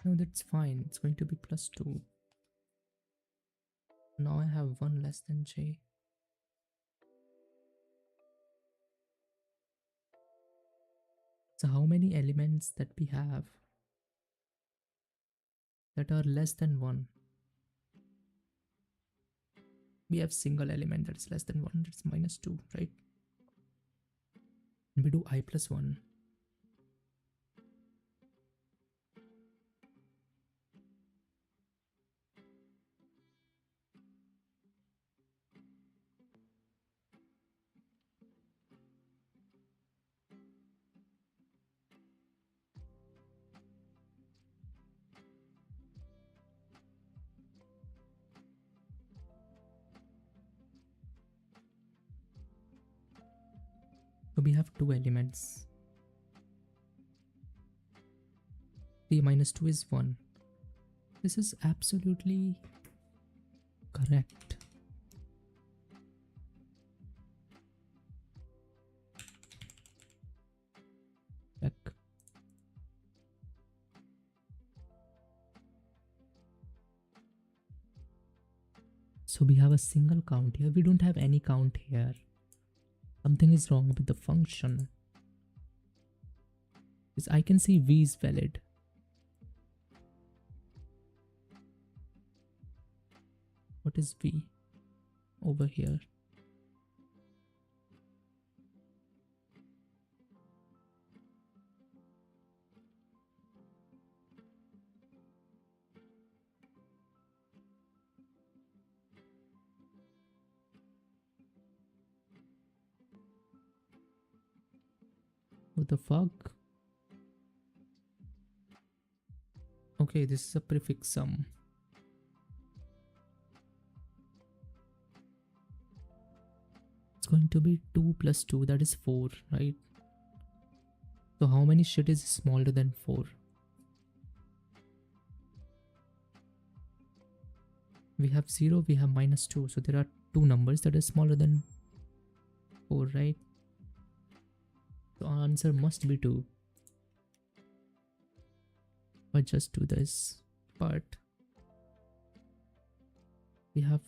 A: No, that's fine. It's going to be +2. Now I have 1 less than J. So how many elements that we have that are less than 1? We have single element that is less than 1. That's -2, right? And we do I plus 1. So we have 2 elements. 3 minus 2 is 1. This is absolutely correct. Check. So we have a single count here. We don't have any count here. Something is wrong with the function. Because I can see V is valid. What is V over here? What the fuck? Okay, this is a prefix sum. It's going to be 2 plus 2, that is 4, right? So how many shit is smaller than 4? We have 0, we have minus 2. So there are two numbers that are smaller than 4, right? So our answer must be 2. But just do this part. We have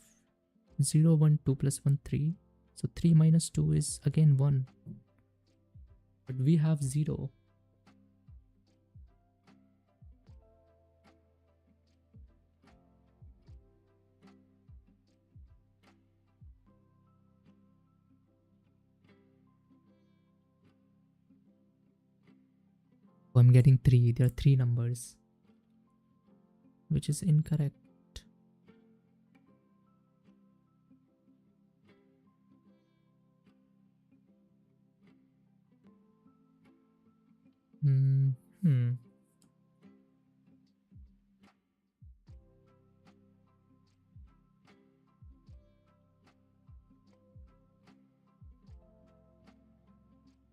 A: 0, 1, 2 plus 1, 3. So 3 minus 2 is again 1. But we have 0. Oh, I'm getting 3. There are 3 numbers, which is incorrect.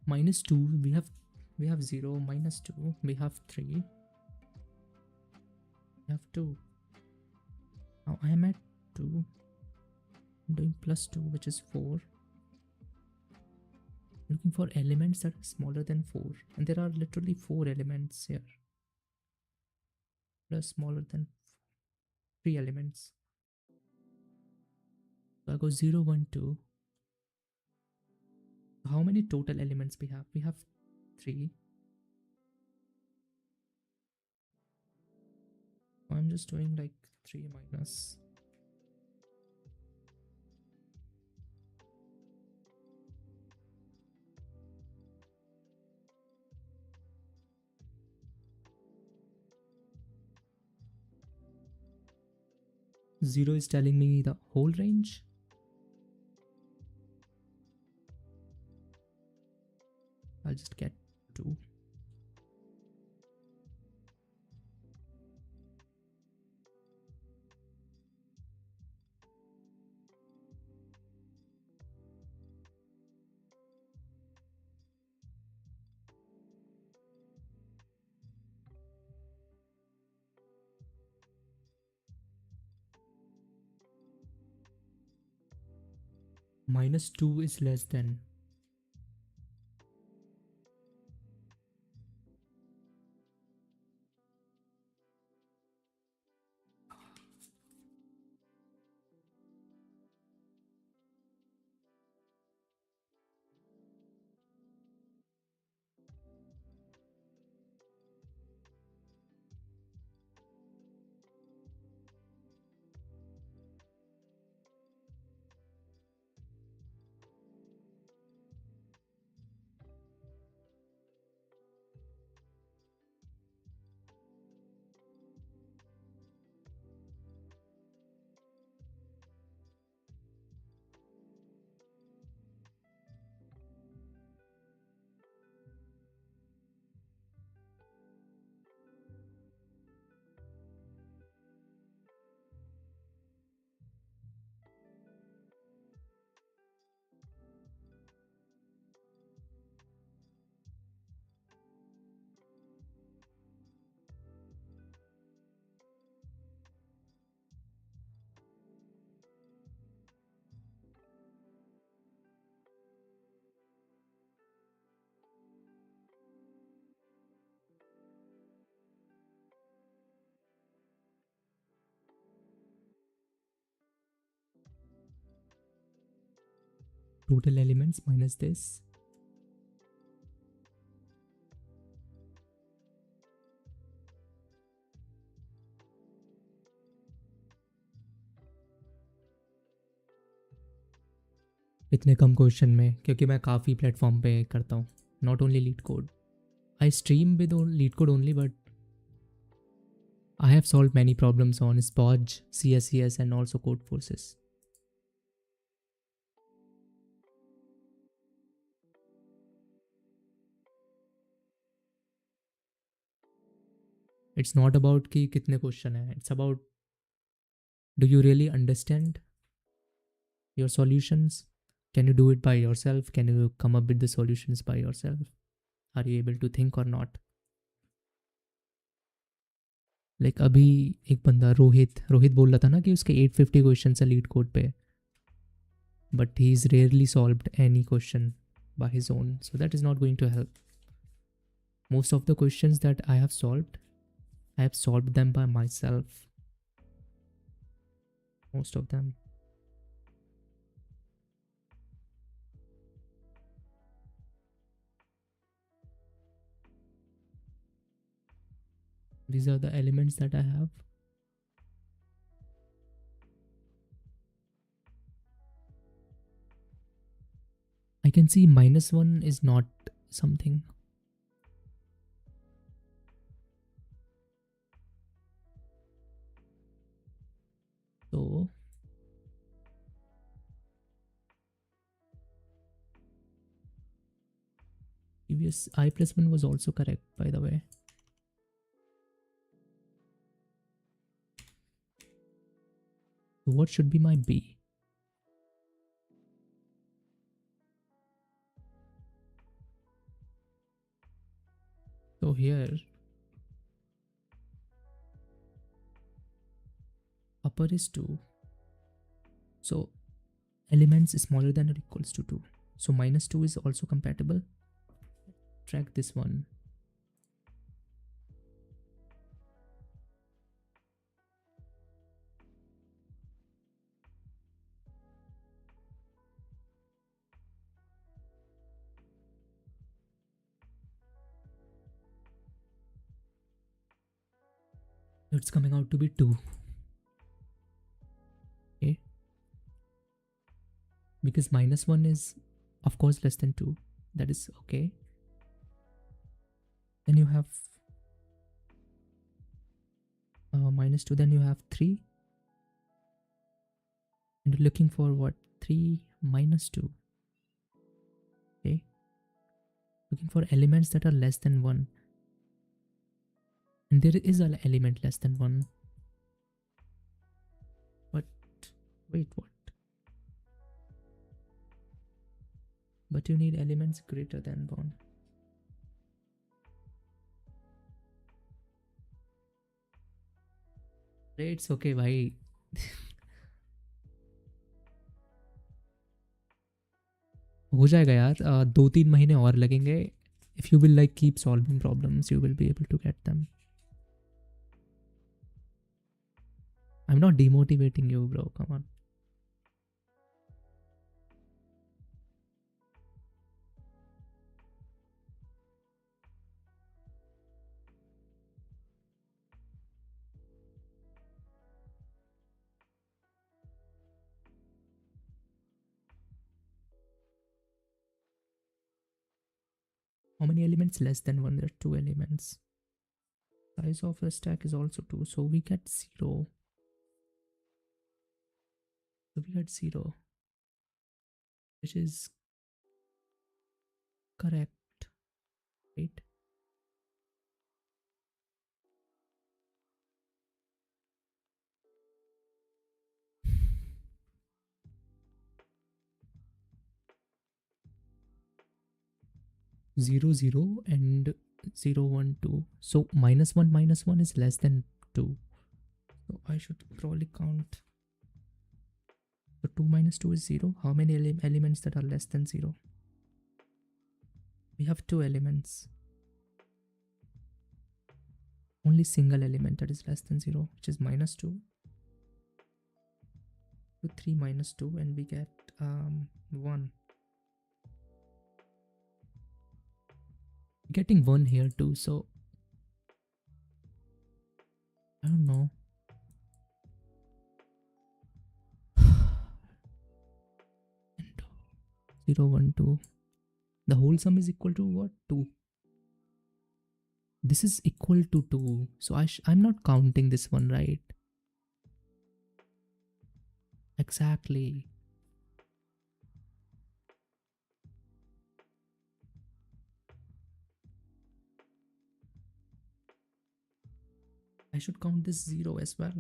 A: Minus 2, we have 0, minus 2, we have 3, we have 2. Now I am at 2. I'm doing plus 2, which is 4. Looking for elements that are smaller than 4, and there are literally 4 elements here. They're smaller than 3 elements. So I go 0, 1, 2. How many total elements we have? We have 3. I'm just doing like 3 minus. Zero is telling me the whole range. I'll just get 2. Minus 2 is less than. total elements minus this. इतने कम question में, क्योंकि मैं काफ़ी platform पे करता हूँ, not only LeetCode. I stream with LeetCode only, but I have solved many problems on Spoj, CSCS and also Code Forces. It's not about कि कितने क्वेश्चन है. It's about, do you really understand your solutions? Can you do it by yourself? Can you come up with the solutions by yourself? Are you able to think or not? Like अभी एक बंदा रोहित बोल रहा था ना कि उसके 850 question है लीड कोड पे, but he's rarely solved any question by his own, so that is not going to help. Most of the questions that I have solved them by myself. Most of them. These are the elements that I have. I can see -1 is not something. So previous I+1 was also correct, by the way. So what should be my B? So here upper is 2. So elements smaller than or equals to 2. So -2 is also compatible. Track this one. It's coming out to be 2. Okay. Because -1 is of course less than 2. That is okay. Then you have -2, then you have 3. And you're looking for what? 3 minus 2. Okay. Looking for elements that are less than 1. And there is an element less than 1. But wait, what? But you need elements greater than 1. It's okay, भाई. हो जाएगा यार. 2-3 महीने और लगेंगे. If you will like keep solving problems, you will be able to get them. I'm not demotivating you, bro. Come on. How many elements less than 1? There are 2 elements. Size of the stack is also 2. So we get 0. So we get 0. Which is correct. Right? Zero, 0 and 0, 1, 2. So -1 is less than 2. So I should probably count. So 2 minus 2 is 0. How many elements that are less than 0? We have 2 elements. Only single element that is less than 0, which is -2. So 3 minus 2 and we get 1. Getting 1 here too, so I don't know. And 0, 1, 2. The whole sum is equal to what? 2. This is equal to 2. So I'm not counting this one, right? Exactly. I should count this 0 as well.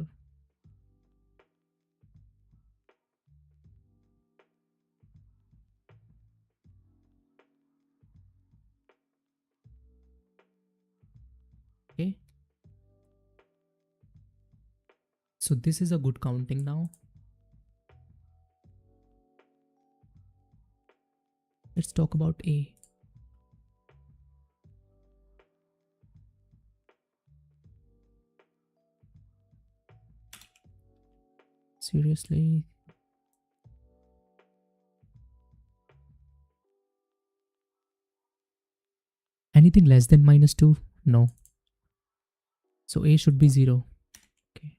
A: Okay. So this is a good counting now. Let's talk about A. Seriously? Anything less than -2? No. So A should be 0. Okay.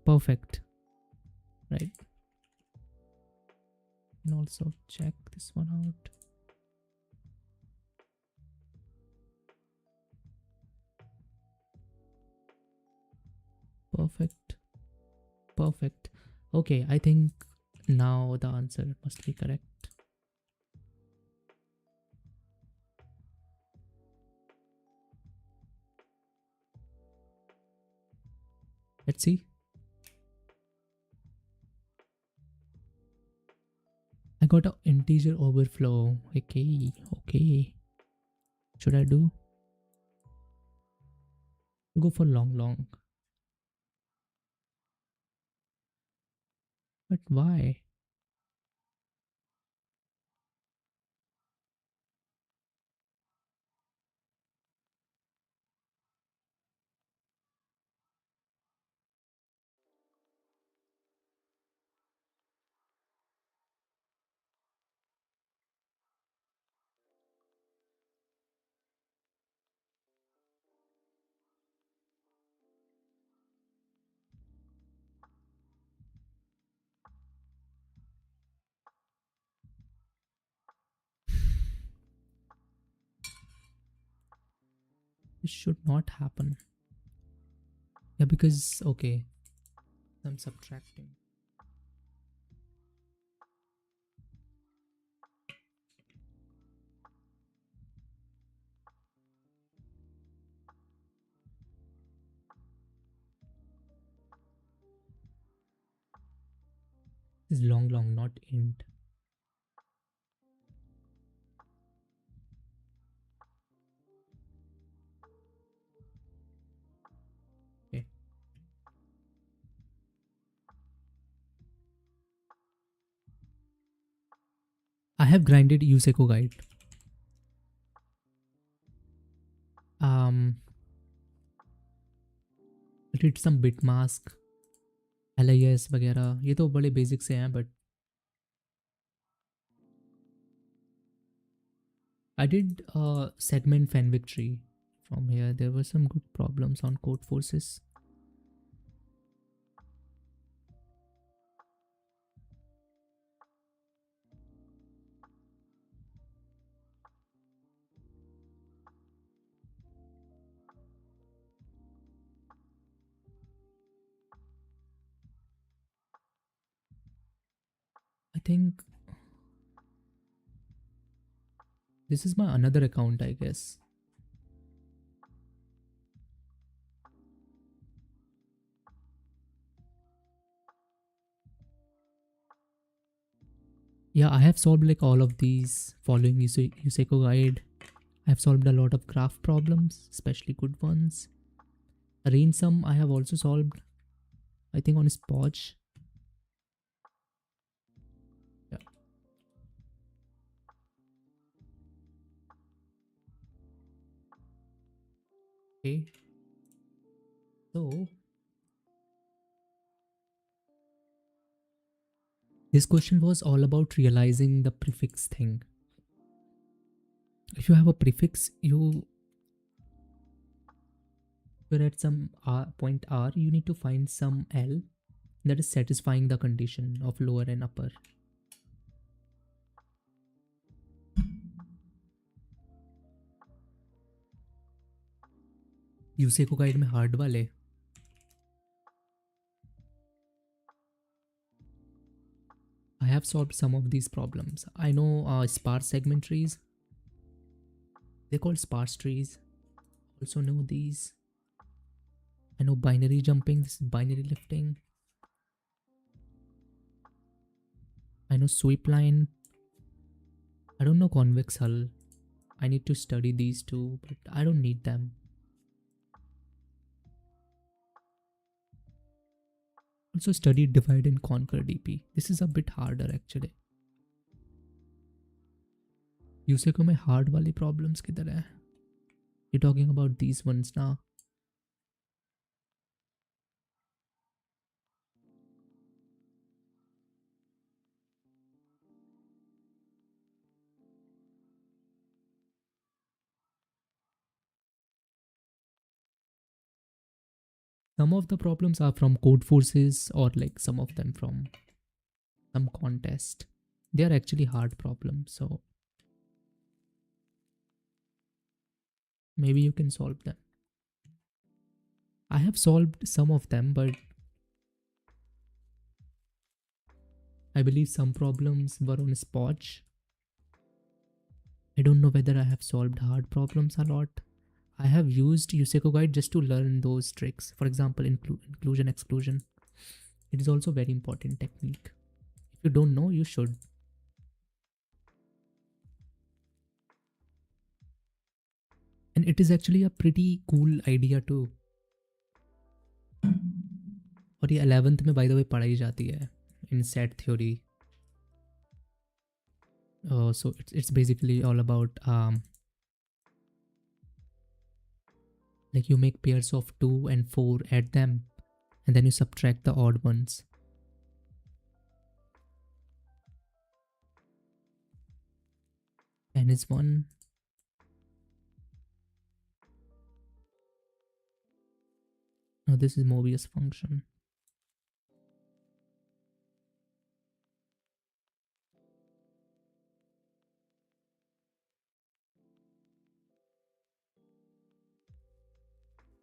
A: Perfect. Right. And also check this one out. Perfect. Perfect. Okay, I think now the answer must be correct. Let's see. I got an integer overflow. Okay, okay. Should I do? Go for long. But why? This should not happen. Yeah, because, okay, I'm subtracting. This is long, not int. Okay. I have grinded Useco guide. Did some bit mask, LIS वगैरह, ये तो बड़े basic से हैं, but I did segment fan victory from here. There were some good problems on code forces. I think this is my another account, I guess. Yeah, I have solved like all of these following Useco guide. I have solved a lot of graph problems, especially good ones. Range sum I have also solved, I think on Spodge. Yeah. Okay. So This question was all about realizing the prefix thing. If you have a prefix, you're at some point R, you need to find some L that is satisfying the condition of lower and upper. USACO guide में hard वाले I have solved some of these problems. I know sparse segment trees. They're called sparse trees. Also know these. I know binary jumping. This is binary lifting. I know sweep line. I don't know convex hull. I need to study these two, but I don't need them. Also study divide and conquer DP. This is a bit harder actually. यूसेको में hard वाले problems किधर है? You're talking about these ones now. Some of the problems are from code forces or like some of them from some contest. They are actually hard problems, so maybe you can solve them. I have solved some of them, but I believe some problems were on Spotch. I don't know whether I have solved hard problems a lot. I have used यूसेको guide just to learn those tricks. For example, inclusion, exclusion. It is also very important technique. If you don't know, you should. And it is actually a pretty cool idea too. और ये 11th में by the way पढ़ाई जाती है in set theory. So it's basically all about like you make pairs of 2 and 4, add them, and then you subtract the odd ones. N is 1. Now this is Mobius function.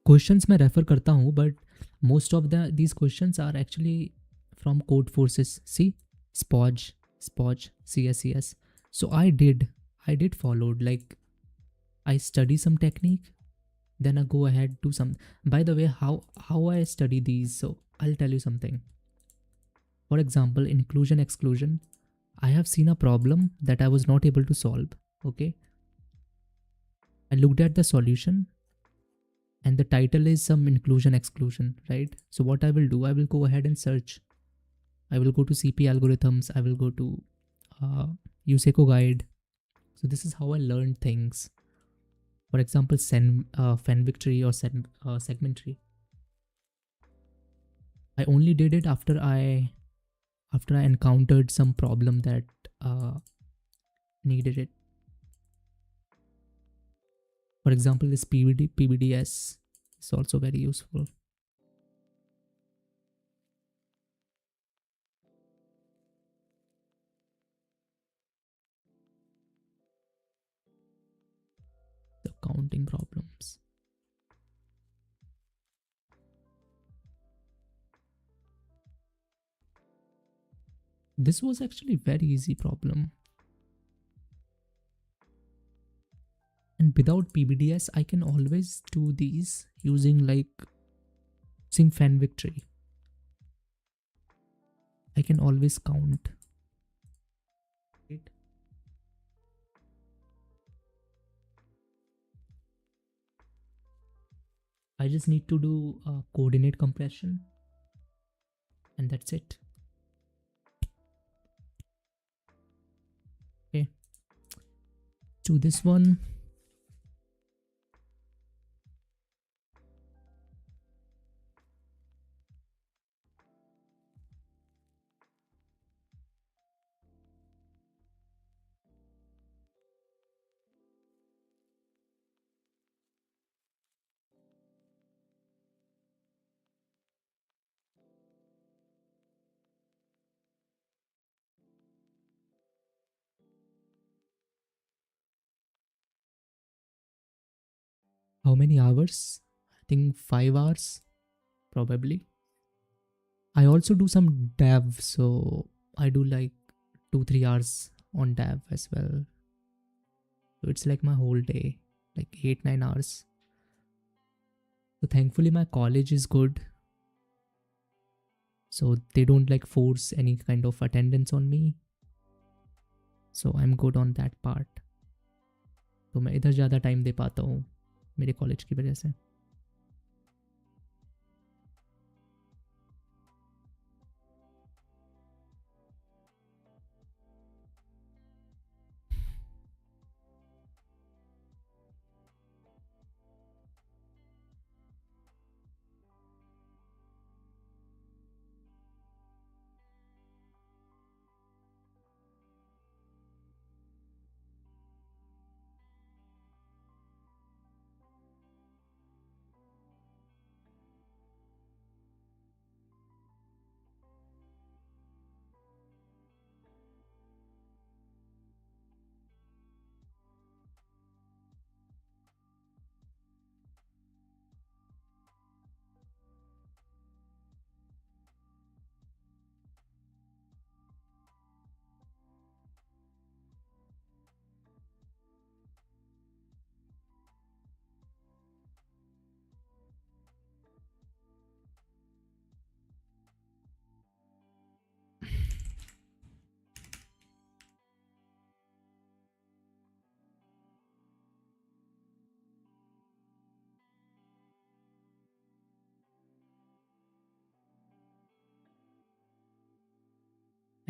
A: Questions मैं refer करता हूँ, but most of these questions are actually from code forces. See, Spodge, CS. So I did followed, like I study some technique, then I go ahead to some. By the way, how I study these, so I'll tell you something. For example, inclusion, exclusion, I have seen a problem that I was not able to solve. Okay, I looked at the solution and the title is some inclusion, exclusion, right? So what I will do, I will go ahead and search. I will go to CP algorithms. I will go to यूसेको guide. So this is how I learned things. For example, Fenwick tree or segment tree. I only did it after I encountered some problem that needed it. For example, this PBDS is also very useful. The counting problems. This was actually very easy problem. And without PBDS, I can always do these using Fenwick tree. I can always count. Right? I just need to do coordinate compression, and that's it. Okay, do this one. how many hours? I think 5 hours probably. I also do some dev, so I do like 2-3 hours on dev as well. So it's like my whole day, like 8-9 hours. So thankfully my college is good, so they don't like force any kind of attendance on me, so I'm good on that part. तो मैं इधर ज़्यादा time दे पाता हूँ मेरे college की वजह से.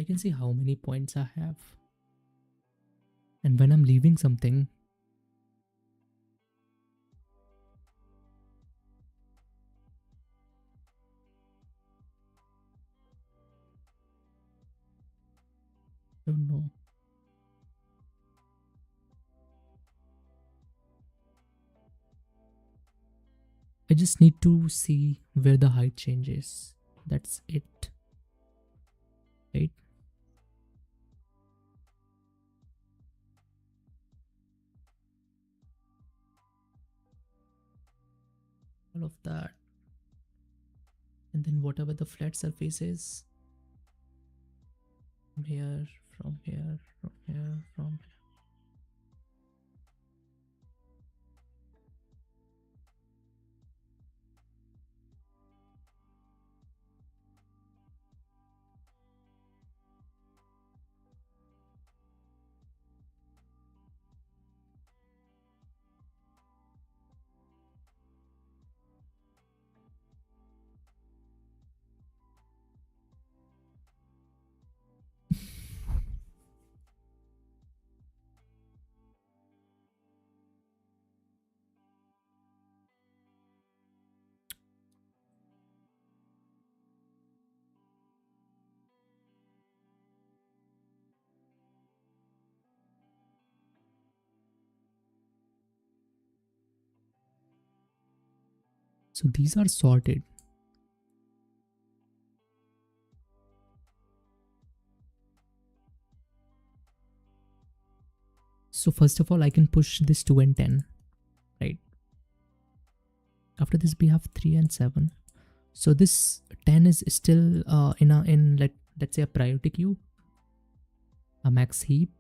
A: I can see how many points I have. And when I'm leaving something, I don't know. I just need to see where the height changes. That's it. Right? All of that. And then whatever the flat surface is. From here, from here, from here, from here. So these are sorted. So first of all, I can push this 2 and 10, right? After this, we have 3 and 7. So this 10 is still let's say a priority queue, a max heap.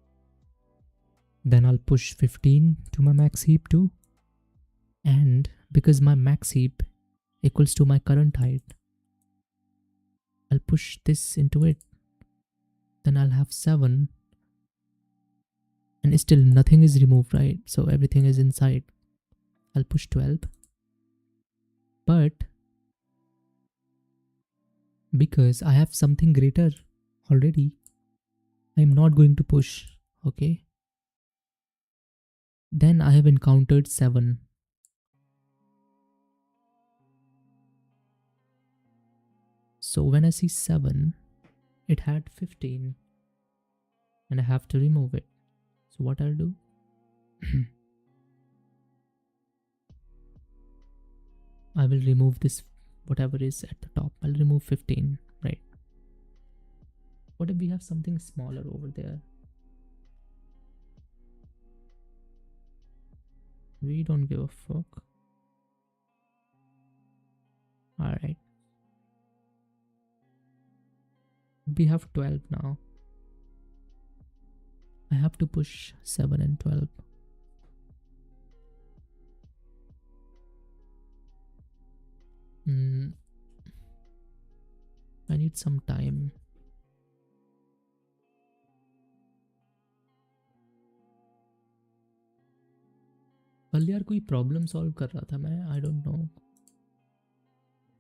A: Then I'll push 15 to my max heap too. And because my max heap equals to my current height, I'll push this into it. Then I'll have 7. And still nothing is removed, right? So everything is inside. I'll push 12. But because I have something greater already, I'm not going to push, okay? Then I have encountered 7. So when I see 7, it had 15 and I have to remove it. So what I'll do? I will remove this, whatever is at the top. I'll remove 15, right? What if we have something smaller over there? We don't give a fuck. All right. We have 12 now. I have to push 7 and 12. I need some time. कल यार कोई problem solve कर रहा था मैं, I don't know,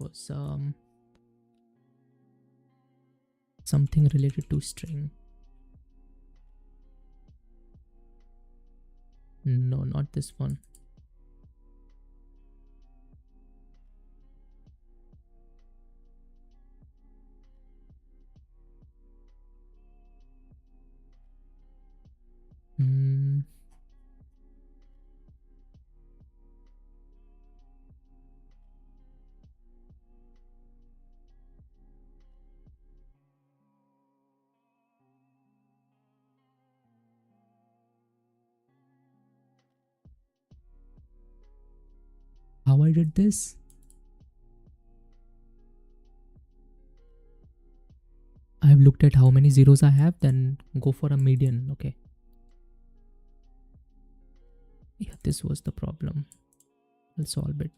A: was something related to string. No, not this one. How I did this? I've looked at how many zeros I have, then go for a median. Okay. Yeah, this was the problem. I'll solve it.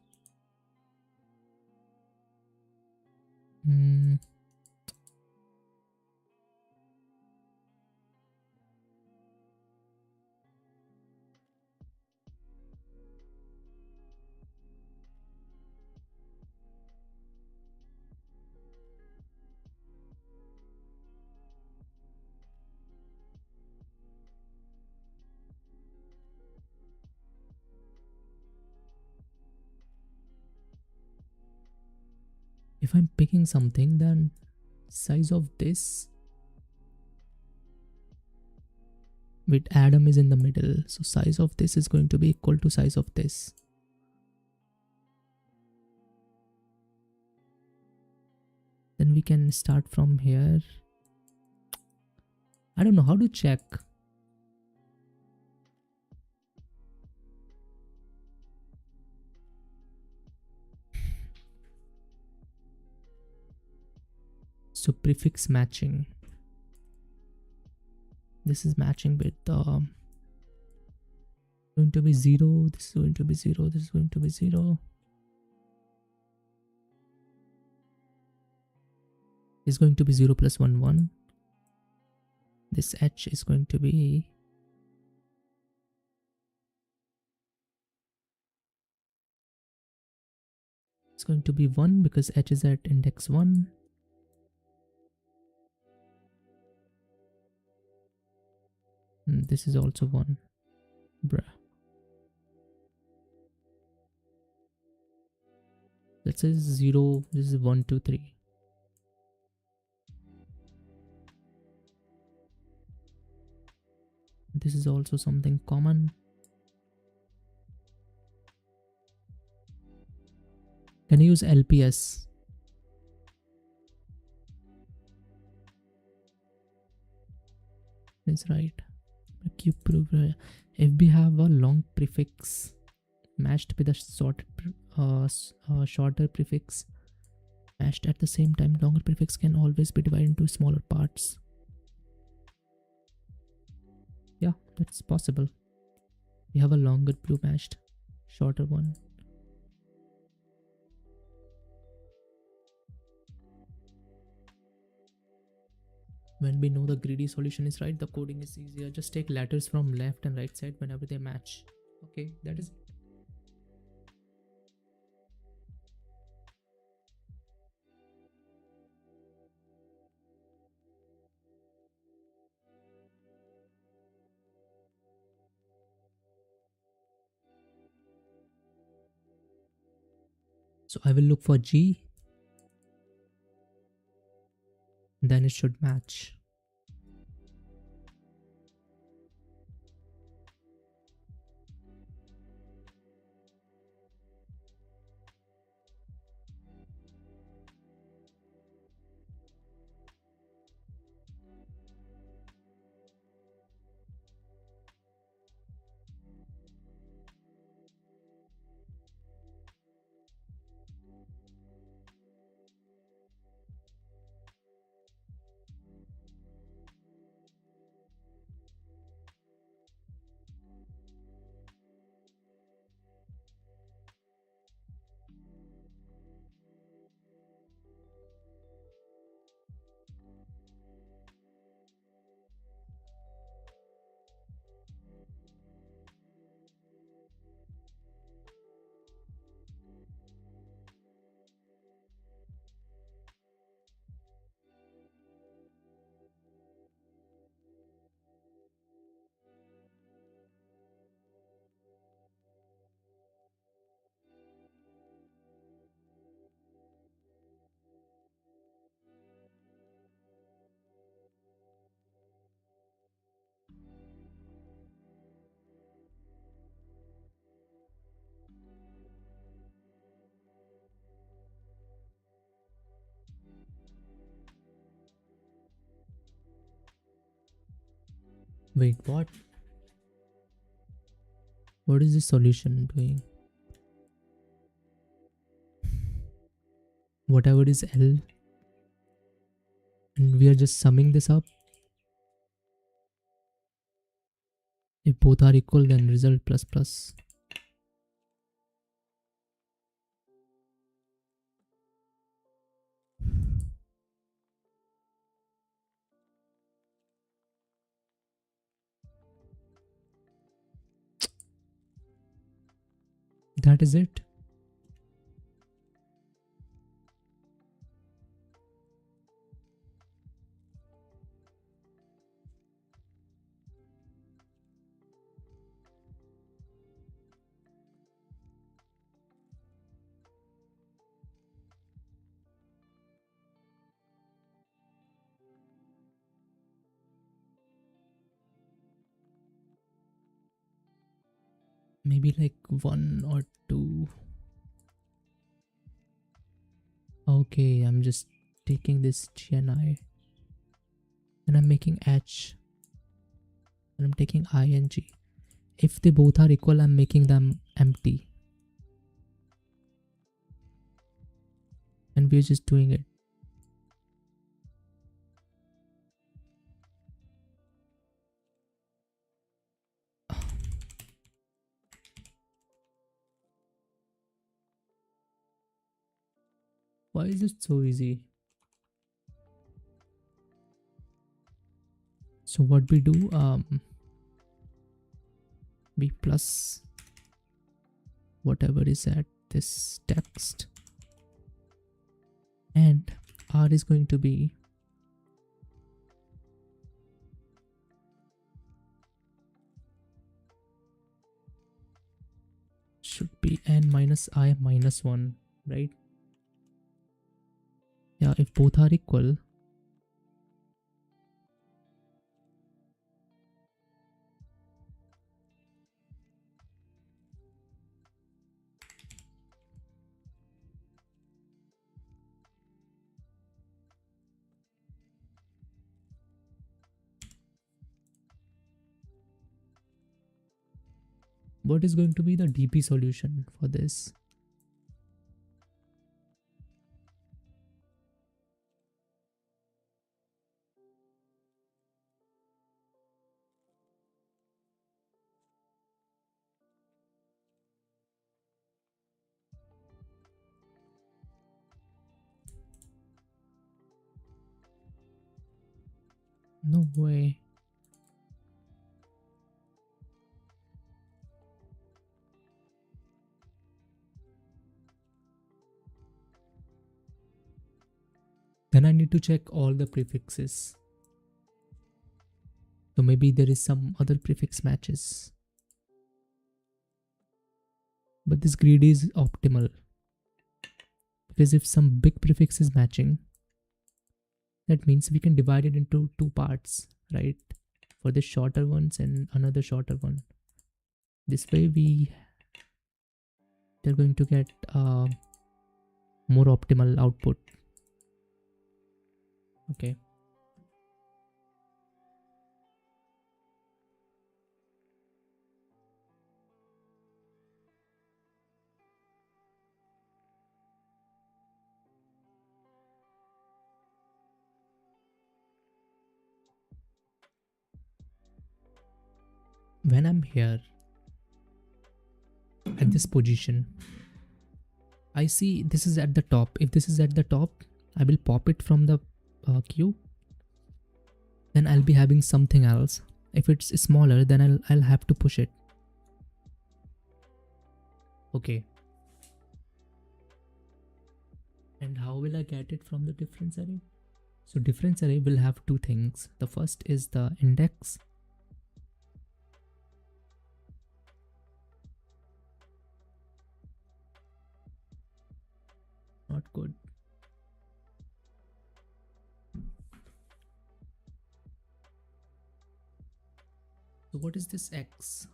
A: If I'm picking something, then size of this with atom is in the middle, so size of this is going to be equal to size of this. Then we can start from here. I don't know how to check. So prefix matching. This is matching with going to be 0. This is going to be 0. This is going to be 0. Is going to be 0 plus 1 1. This h is going to be it's going to be 1 because h is at index 1. This is also 1. Bruh. Let's say 0. This is 1 2 3. This is also something common. Can I use LPS? That's right. If we have a long prefix matched with a shorter prefix matched at the same time, longer prefix can always be divided into smaller parts. Yeah, that's possible. We have a longer blue matched, shorter one. When we know the greedy solution is right, the coding is easier. Just take letters from left and right side whenever they match. Okay, that is it. So I will look for G. Then it should match. Wait, what? What is this solution doing? Whatever is L, and we are just summing this up. If both are equal, then result plus plus. That is it. Maybe like 1 or 2. Okay, I'm just taking this G and I, and I'm making H, and I'm taking I and G. If they both are equal, I'm making them empty, and we're just doing it. Why is it so easy? So what we do, we plus whatever is at this text, and R is going to be should be n minus I minus 1, right? Yeah, if both are equal, what is going to be the DP solution for this? No way. Then I need to check all the prefixes. So maybe there is some other prefix matches. But this greedy is optimal. Because if some big prefix is matching, that means we can divide it into 2 parts, right? For the shorter ones and another shorter one. This way they're going to get more optimal output. Okay. When I'm here at this position, I see this is at the top. If this is at the top, I will pop it from the queue. Then I'll be having something else. If it's smaller, then I'll have to push it. Okay. And how will I get it from the difference array? So difference array will have 2 things. The first is the index. Not good. So what is this X?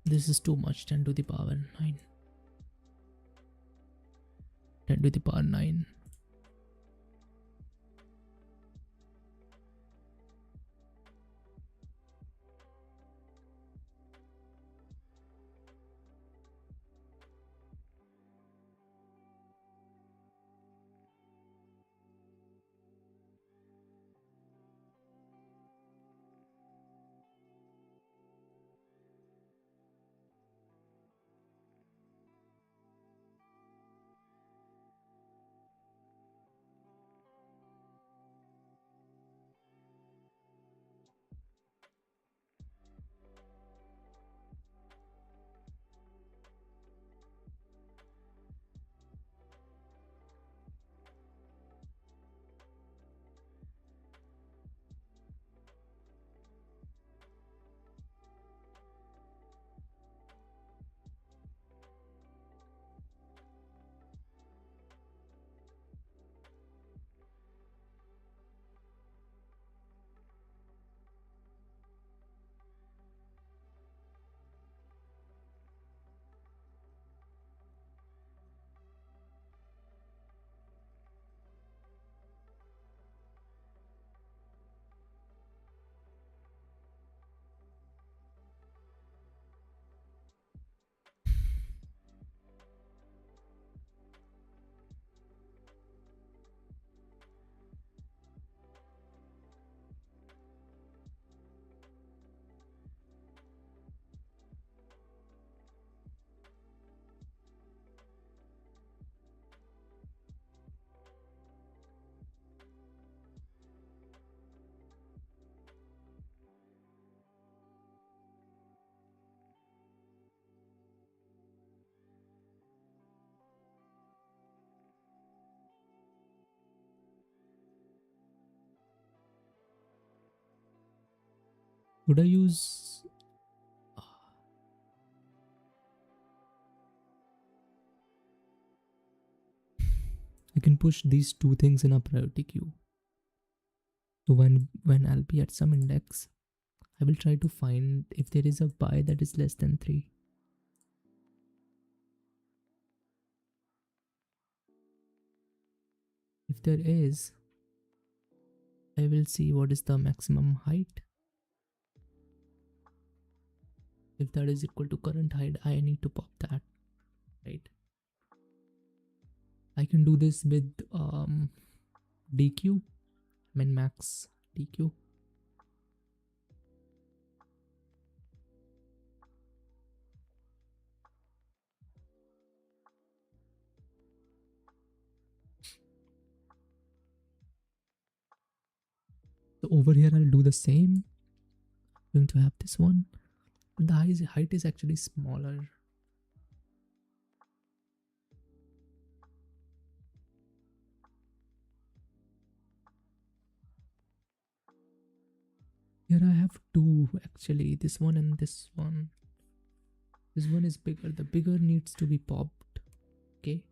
A: This is too much. 10 to the power 9. to the power 9. Would I use... I can push these two things in a priority queue. So when I'll be at some index, I will try to find if there is a buy that is less than 3. If there is, I will see what is the maximum height. If that is equal to current height, I need to pop that, right? I can do this with DQ, min max DQ. So over here I'll do the same. I'm going to have this one, but the height is actually smaller. Here I have two actually, this one and this one. This one is bigger. The bigger needs to be popped. Okay.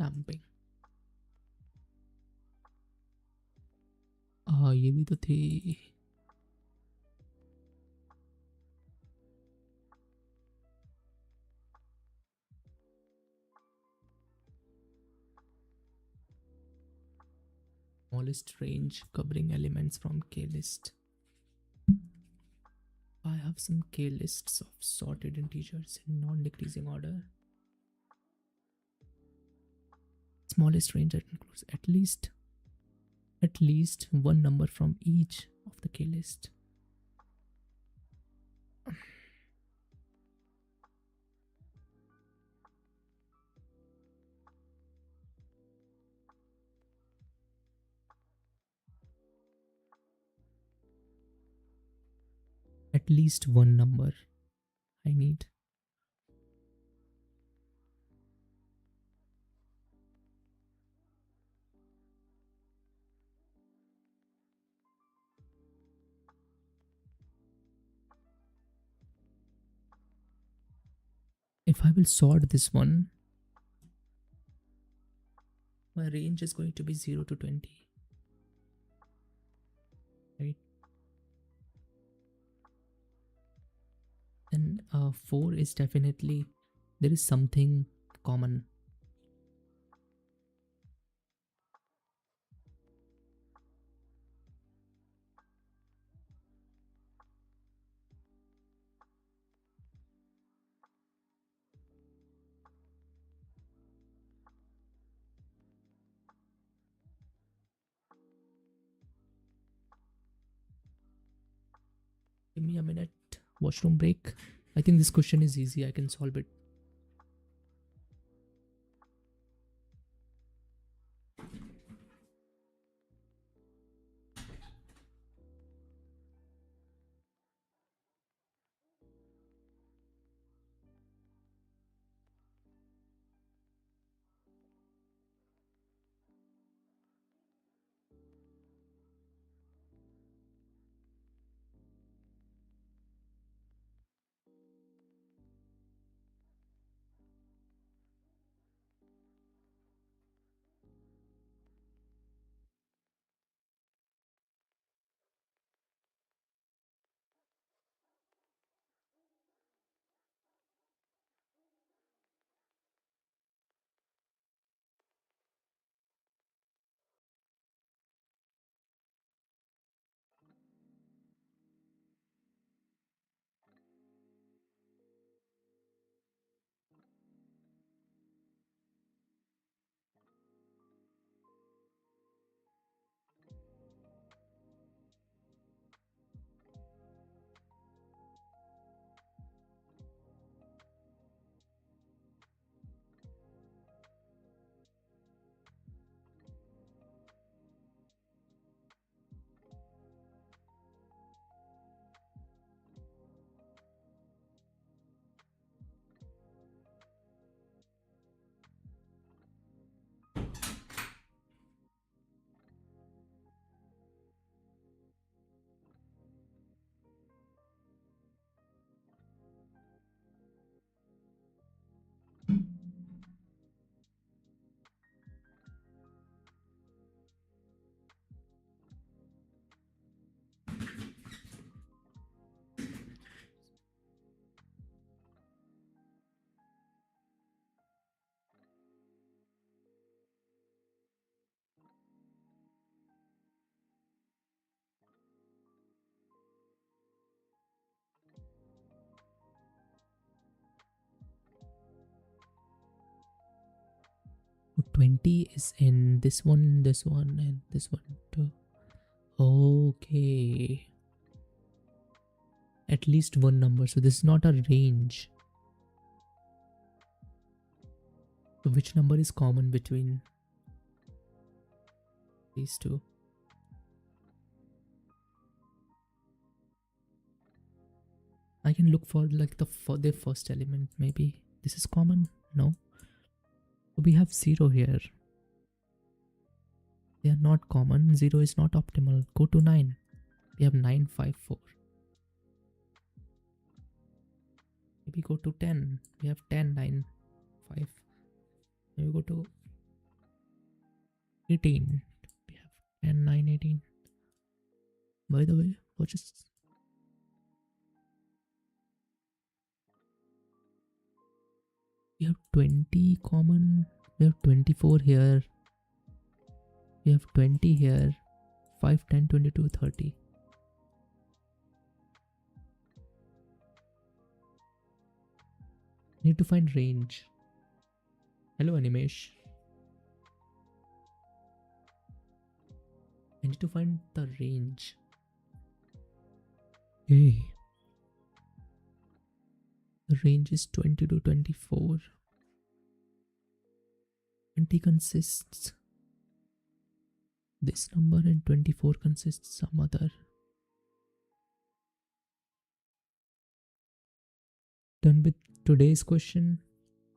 A: Damping. ये भी तो थी. Smallest range covering elements from K list. I have some K lists of sorted integers in non-decreasing order. Smallest range that includes at least one number from each of the K list. At least one number I need. if I will sort this one, my range is going to be 0 to 20, right? Then 4 is definitely, there is something common. Give me a minute. Washroom break. I think this question is easy. I can solve it. So 20 is in this one, and this one too. Okay. At least one number. So this is not a range. So which number is common between these two? I can look for like the first element. Maybe this is common. No. So we have 0 here. They are not common. 0 is not optimal. Go to 9. We have 9, 5, 4. Maybe go to 10. We have 10, 9, 5. Maybe go to 18. We have 10, 9, 18. By the way, watch this. We have 20 common. We have 24 here. We have 20 here. 5, 10, 22, 30. Need to find range. Hello, Animesh. I need to find the range. Hey. The range is 20 to 24. 20 consists this number and 24 consists some other. Done with today's question.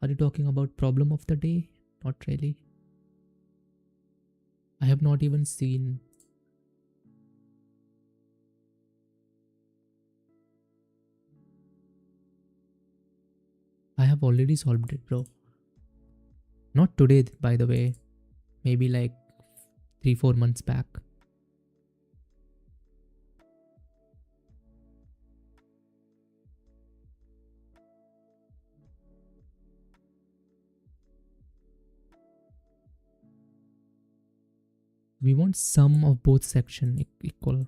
A: Are you talking about problem of the day? Not really. I have not even seen. I have already solved it, bro. Not today, by the way. Maybe like 3-4 months back. We want sum of both section equal.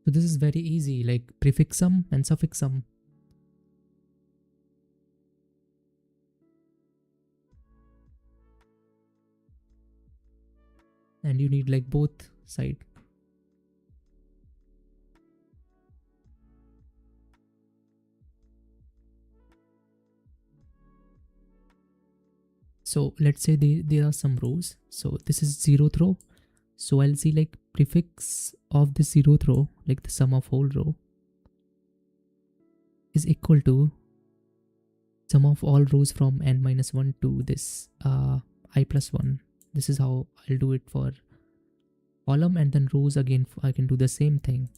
A: So this is very easy, like prefix sum and suffix sum. And you need like both side. So let's say there are some rows. So this is 0th row. So I'll see like prefix of the 0th row, like the sum of whole row, is equal to sum of all rows from n-1 to this I+1. This is how I'll do it for column, and then rows again I can do the same thing.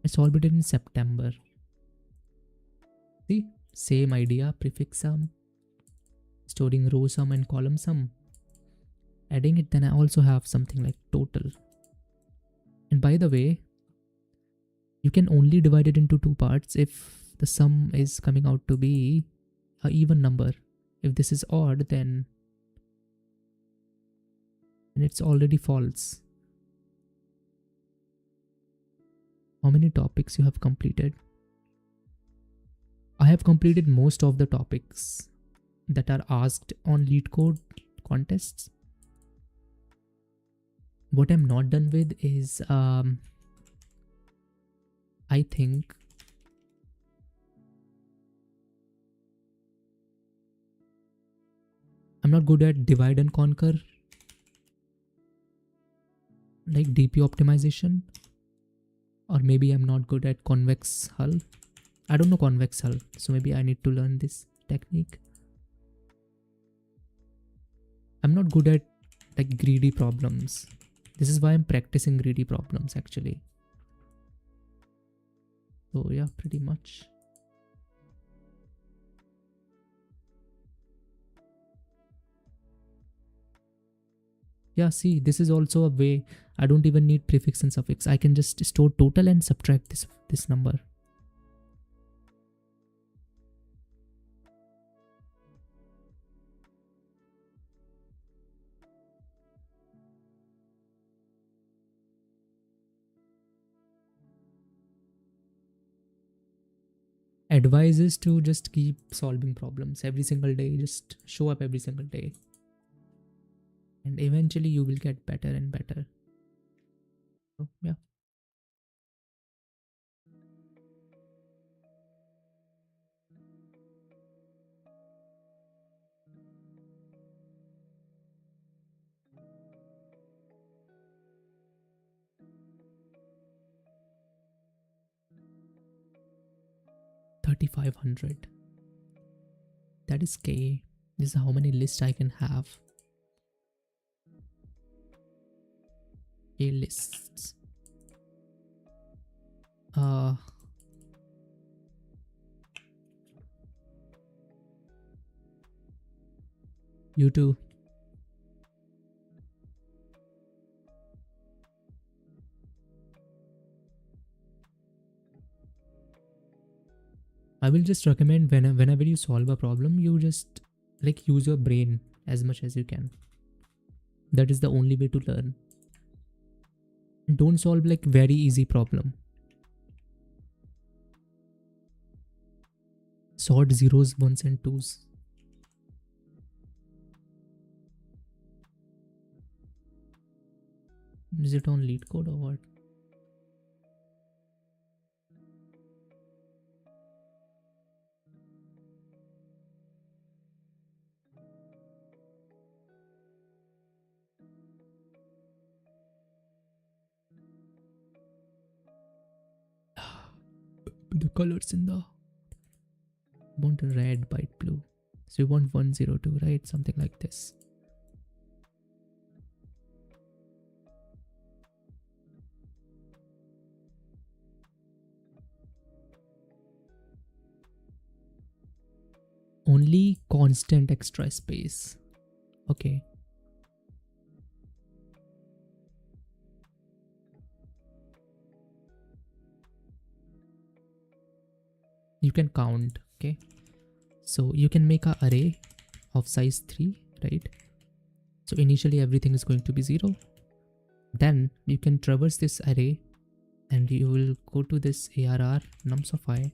A: I solved it in September. See, same idea, prefix sum, storing row sum and column sum, adding it, then I also have something like total. And by the way, you can only divide it into two parts if the sum is coming out to be an even number. If this is odd, then it's already false. How many topics you have completed? I have completed most of the topics that are asked on Leetcode contests. What I'm not done with is I think I'm not good at divide and conquer, like DP optimization, or maybe I'm not good at convex hull. I don't know convex hull, so maybe I need to learn this technique. I'm not good at like greedy problems. This is why I'm practicing greedy problems actually. So yeah, pretty much. Yeah, see, this is also a way. I don't even need prefix and suffix. I can just store total and subtract this number. Advice is to just keep solving problems every single day. Just show up every single day. And eventually you will get better and better. So, yeah. $3,500. That is K. This is how many lists I can have. K lists. You too. I will just recommend whenever you solve a problem, you just like use your brain as much as you can. That is the only way to learn. Don't solve like very easy problem. Sort zeros, ones and twos. Is it on Leetcode or what? The colors in the want a red, white, blue. So you want 102, right? Something like this. only constant extra space. Okay. You can count. Okay. So you can make an array of size 3, right? So initially everything is going to be 0. Then you can traverse this array and you will go to this ARR nums of I.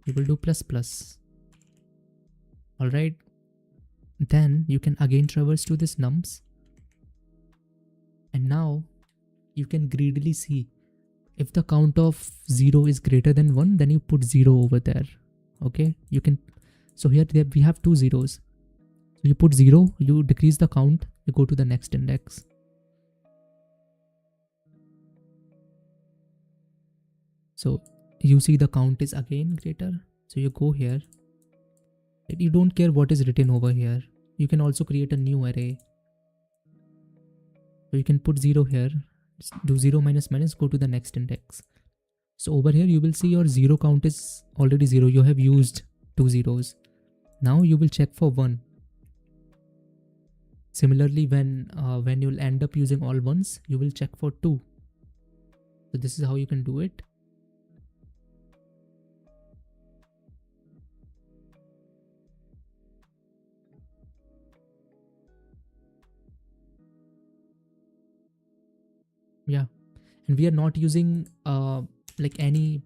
A: You will do plus plus. Alright. Then you can again traverse to this nums. And now you can greedily see if the count of 0 is greater than 1, then you put 0 over there. Okay. You can. So here we have 2 zeros. So you put 0, you decrease the count, you go to the next index. So you see the count is again greater. So you go here. You don't care what is written over here. You can also create a new array. So you can put 0 here. Just do 0 minus minus, go to the next index. So over here you will see your 0 count is already 0. You have used 2 zeros. Now you will check for 1. Similarly, when you'll end up using all ones, you will check for 2. So this is how you can do it. Yeah, and we are not using like any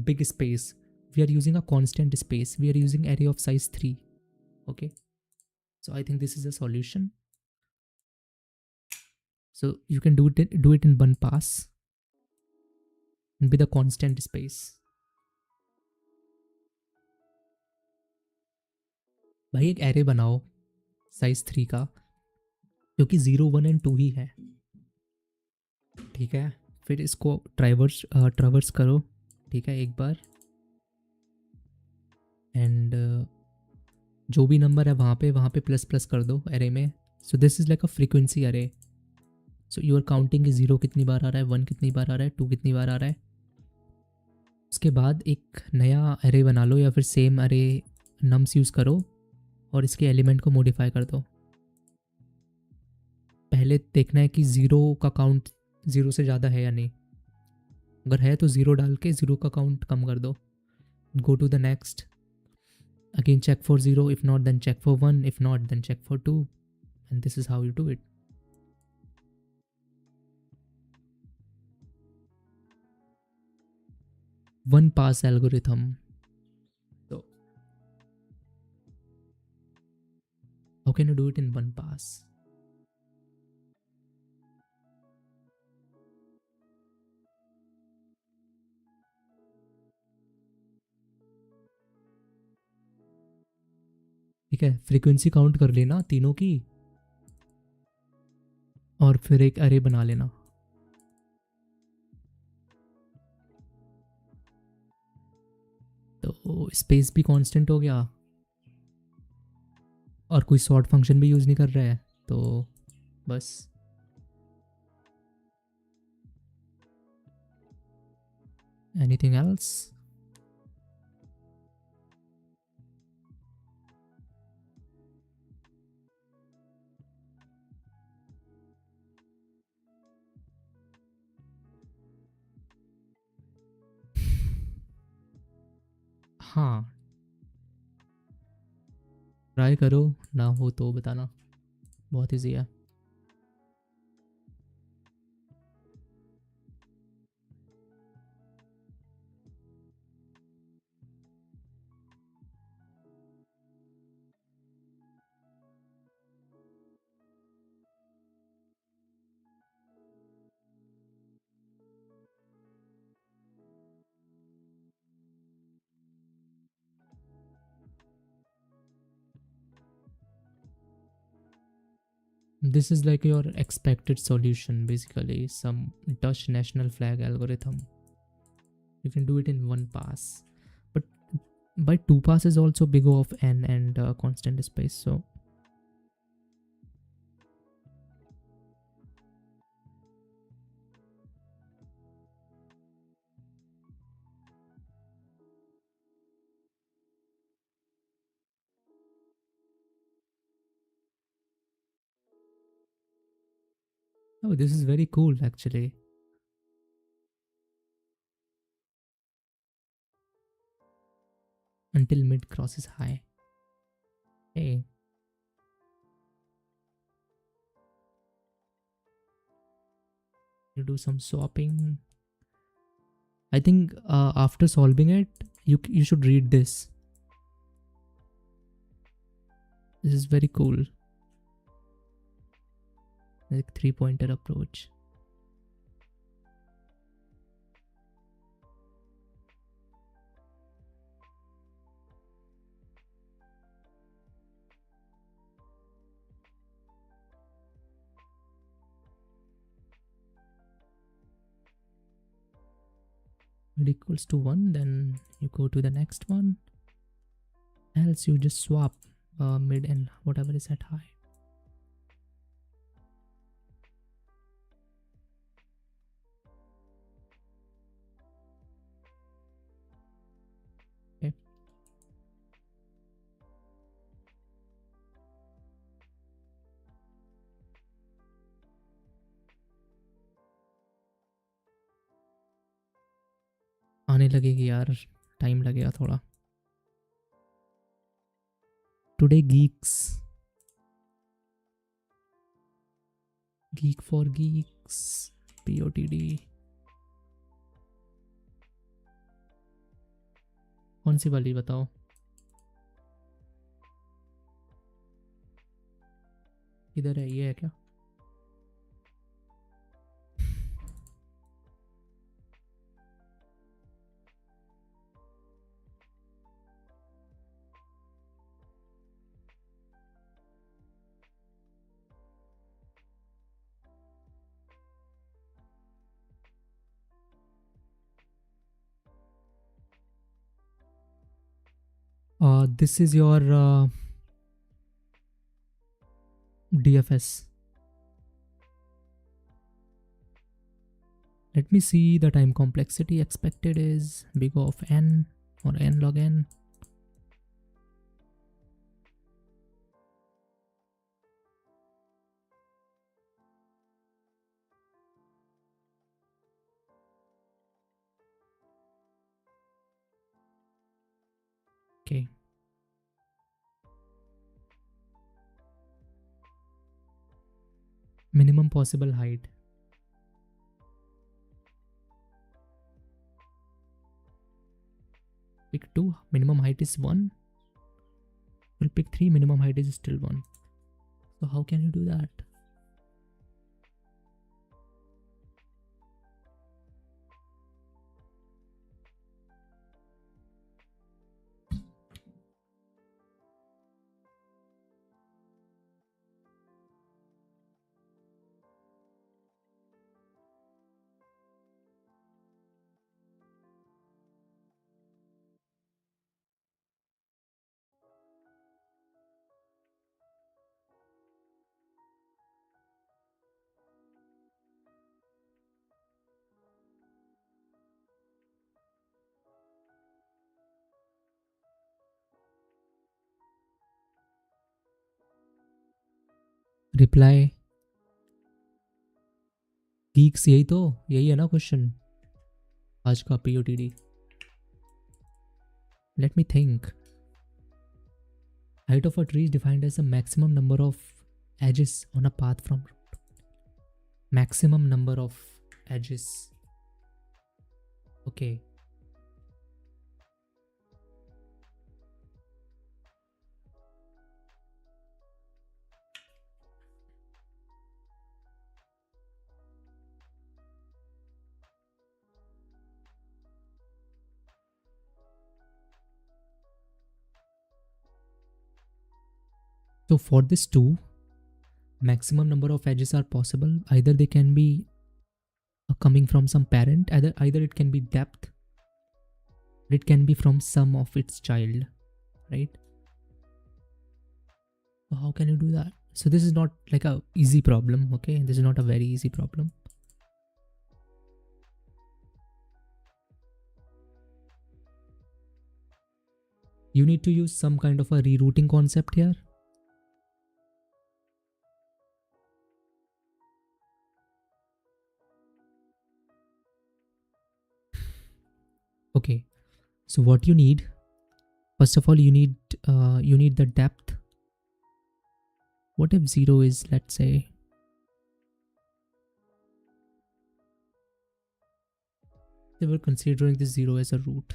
A: big space. We are using a constant space. We are using array of size 3. Okay, so I think this is a solution. So you can do it in one pass with a constant space. भाई एक array बनाओ size 3 का, क्योंकि 0 1 and 2 ही है. ठीक है, फिर इसको ट्रावर्स करो. ठीक है, एक बार. एंड जो भी नंबर है वहाँ पे प्लस प्लस कर दो एरे में. So this is like a frequency array. So your counting की 0 कितनी बार आ रहा है, 1 कितनी बार आ रहा है, 2 कितनी बार आ रहा है. उसके बाद एक नया एरे बना लो या फिर सेम एरे नम्स यूज़ करो और इसके एलिमेंट को मॉडिफाई कर दो. पहले देखना है कि 0 का काउंट 0 से ज़्यादा है या नहीं. अगर है तो 0 डाल के 0 का काउंट कम कर दो. Go to the next. Again check for 0, if not then check for 1, if not then check for 2, and this is how you do it. One pass algorithm. So how can you do it in one pass? ठीक है, frequency count कर लेना तीनों की और फिर एक अरे बना लेना. तो स्पेस भी कांस्टेंट हो गया और कोई सॉर्ट फंक्शन भी यूज़ नहीं कर रहा है, तो बस. Anything else? हाँ, ट्राई करो, ना हो तो बताना. बहुत ईजी है. This is like your expected solution, basically some Dutch national flag algorithm. You can do it in one pass, but by 2 passes also big O of n and constant space. So Oh, this is very cool actually. Until mid crosses high. Hey, you do some swapping. I think after solving it, you should read this. This is very cool. Like 3-pointer approach. It equals to 1, then you go to the next one. Else you just swap mid and whatever is at high. Okay. आने लगेगी यार, time लगेगा थोड़ा. Today geeks. Geek for geeks. POTD. कौन सी वाली बताओ? इधर है, ये है क्या? This is your DFS. Let me see the time complexity. Expected is big O of n or n log n. Okay. Minimum possible height. Pick 2, minimum height is 1. We'll pick 3, minimum height is still 1. So how can you do that? Reply geeks, यही है ना question आज का POTD. Let me think. Height of a tree is defined as the maximum number of edges on a path from root. Maximum number of edges. Okay. So for this 2, maximum number of edges are possible. Either they can be coming from some parent, either it can be depth, it can be from some of its child, right? So how can you do that? So this is not like a easy problem, okay? This is not a very easy problem. You need to use some kind of a rerouting concept here. Okay, so what you need, first of all, you need the depth. What if 0 is, let's say, they were considering this 0 as a root.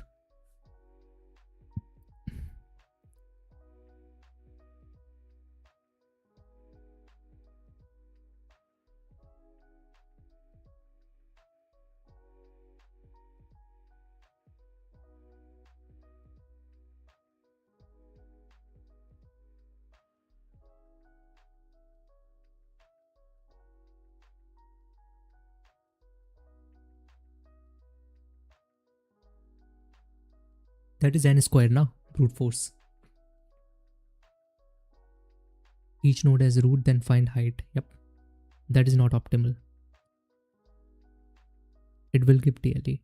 A: That is n square now, brute force. Each node has root, then find height. Yep, that is not optimal. It will give TLE.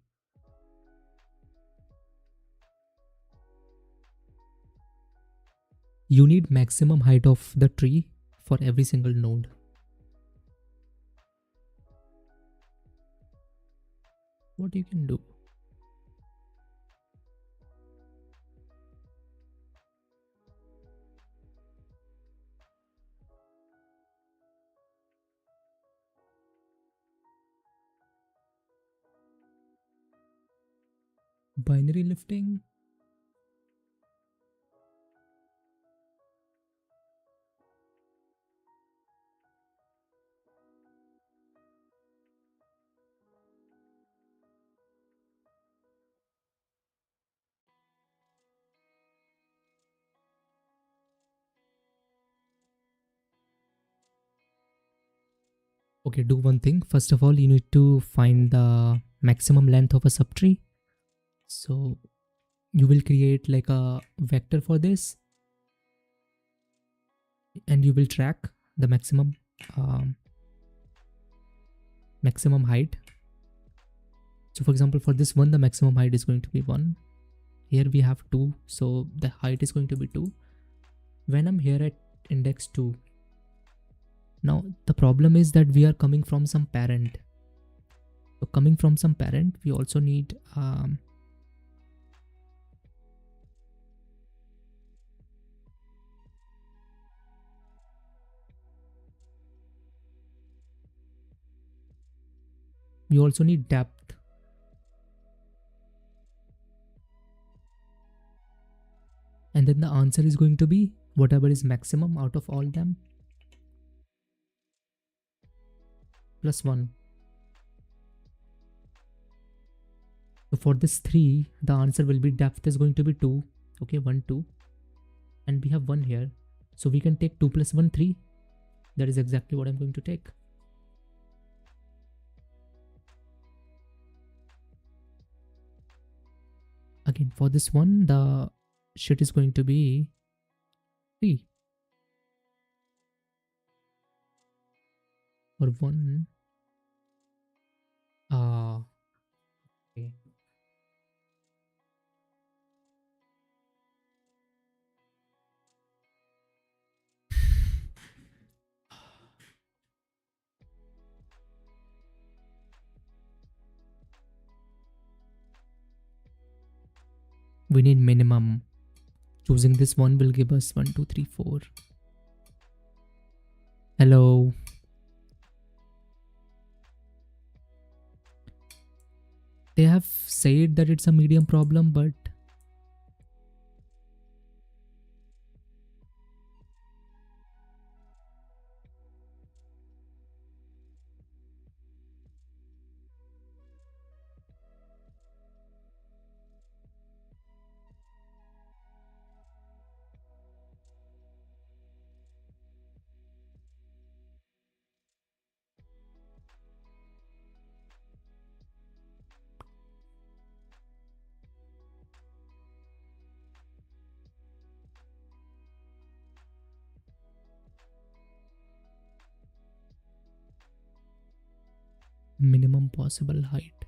A: You need maximum height of the tree for every single node. What you can do? Binary lifting. Okay, do one thing. First of all, you need to find the maximum length of a subtree. So you will create like a vector for this, and you will track the maximum height. So for example, for this one, the maximum height is going to be 1. Here we have 2, so the height is going to be 2. When I'm here at index 2, now the problem is that we are coming from some parent. So coming from some parent, we also need depth. And then the answer is going to be whatever is maximum out of all them plus 1. So for this 3, the answer will be depth is going to be 2. Okay, 1, 2. And we have 1 here. So we can take 2 plus 1, 3. That is exactly what I'm going to take. Again, for this one, the shit is going to be 3. Or 1. Okay. We need minimum. Choosing this one will give us 1, 2, 3, 4. Hello. They have said that it's a medium problem, but minimum possible height.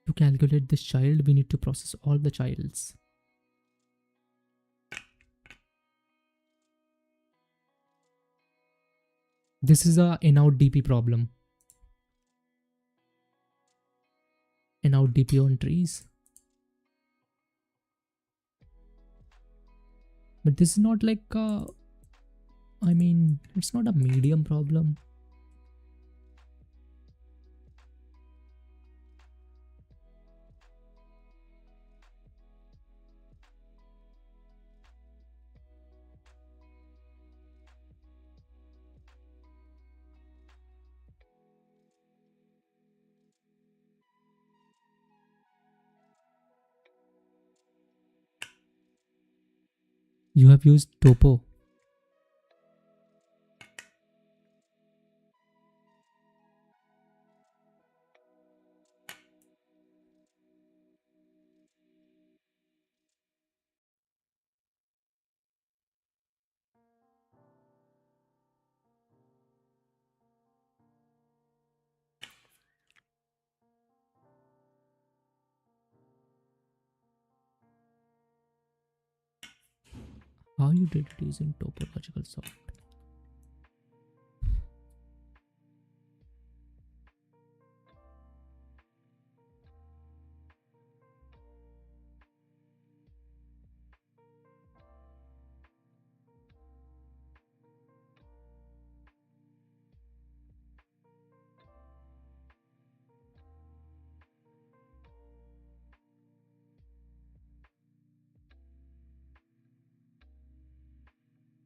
A: To calculate this child, we need to process all the childs. This is a in-out DP problem. In-out DP on trees. But this is not like I mean, it's not a medium problem. You have used topo. How you did it using topological sort?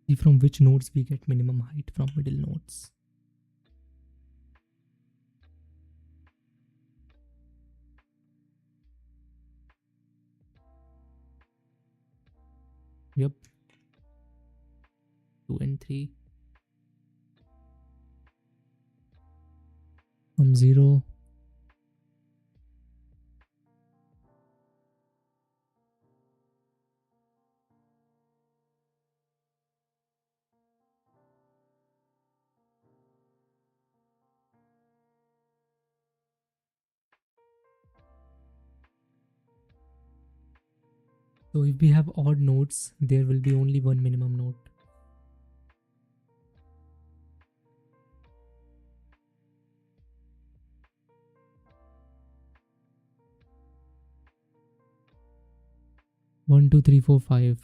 A: See from which nodes we get minimum height from middle nodes. Yep. 2 and 3. From 0. So if we have odd nodes, there will be only one minimum node. One, two, three, four, five.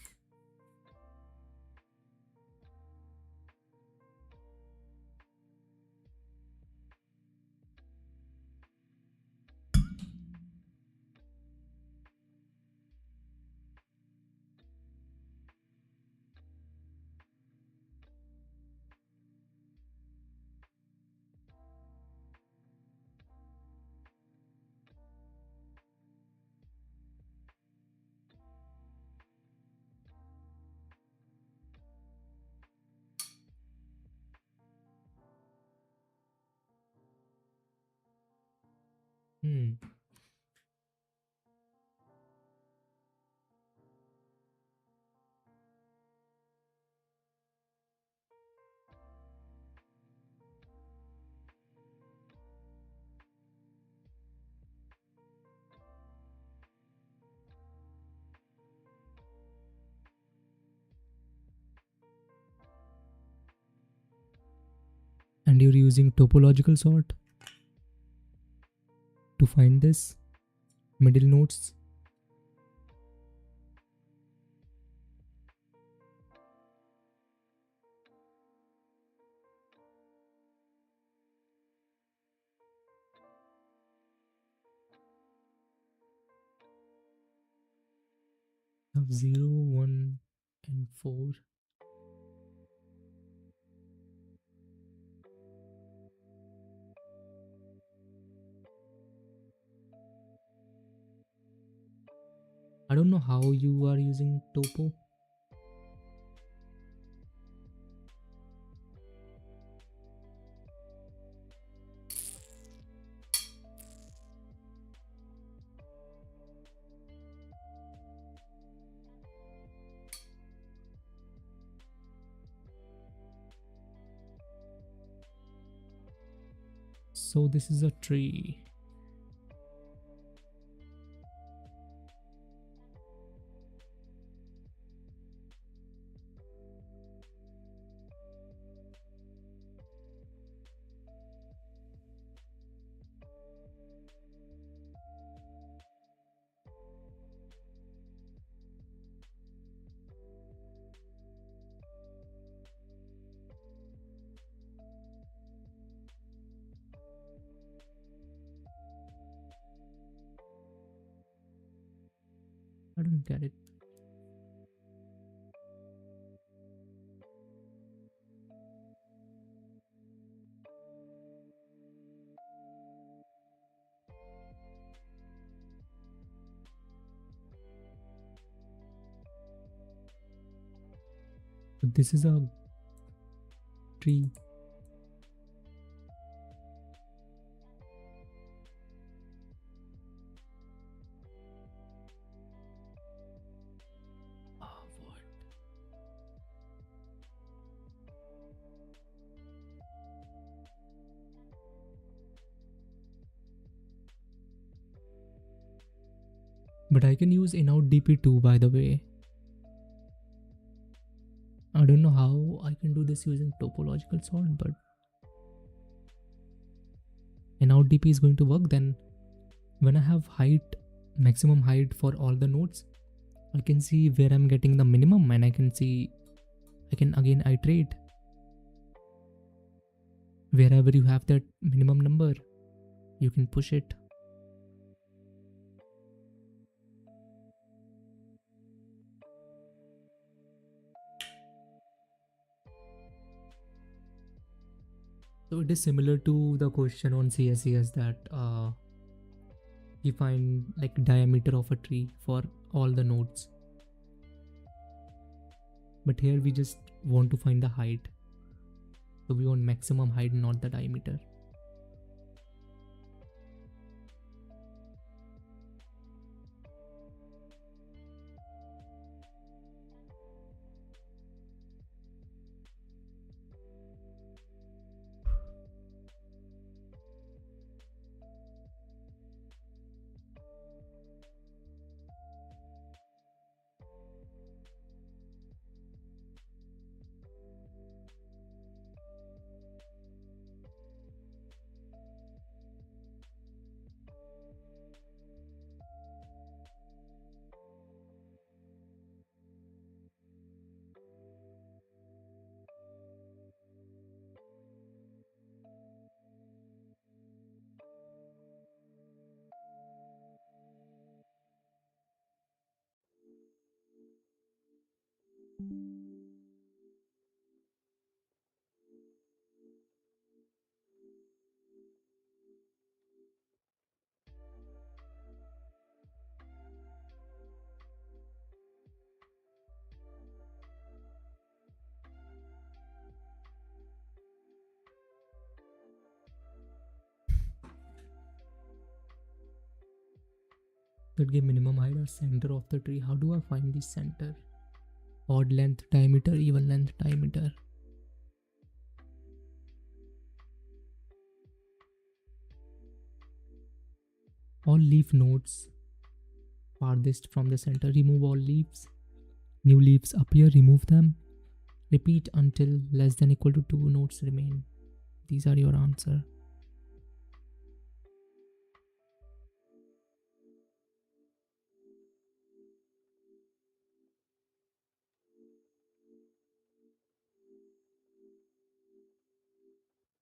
A: And you're using topological sort to find this middle nodes. Have 0, 1 and 4. I don't know how you are using topo. So this is a tree. I don't get it. This is a tree. What? But I can use in-out DP too, by the way. I don't know how I can do this using topological sort, but in-out DP is going to work. Then when I have height, maximum height for all the nodes, I can see where I'm getting the minimum, and I can again iterate. Wherever you have that minimum number, you can push it. So it is similar to the question on CSES that you find like diameter of a tree for all the nodes. But here we just want to find the height. So we want maximum height, not the diameter. That give minimum height or center of the tree. How do I find the center? Odd length diameter, even length diameter. All leaf nodes farthest from the center. Remove all leaves. New leaves appear, remove them. Repeat until less than equal to 2 nodes remain. These are your answer.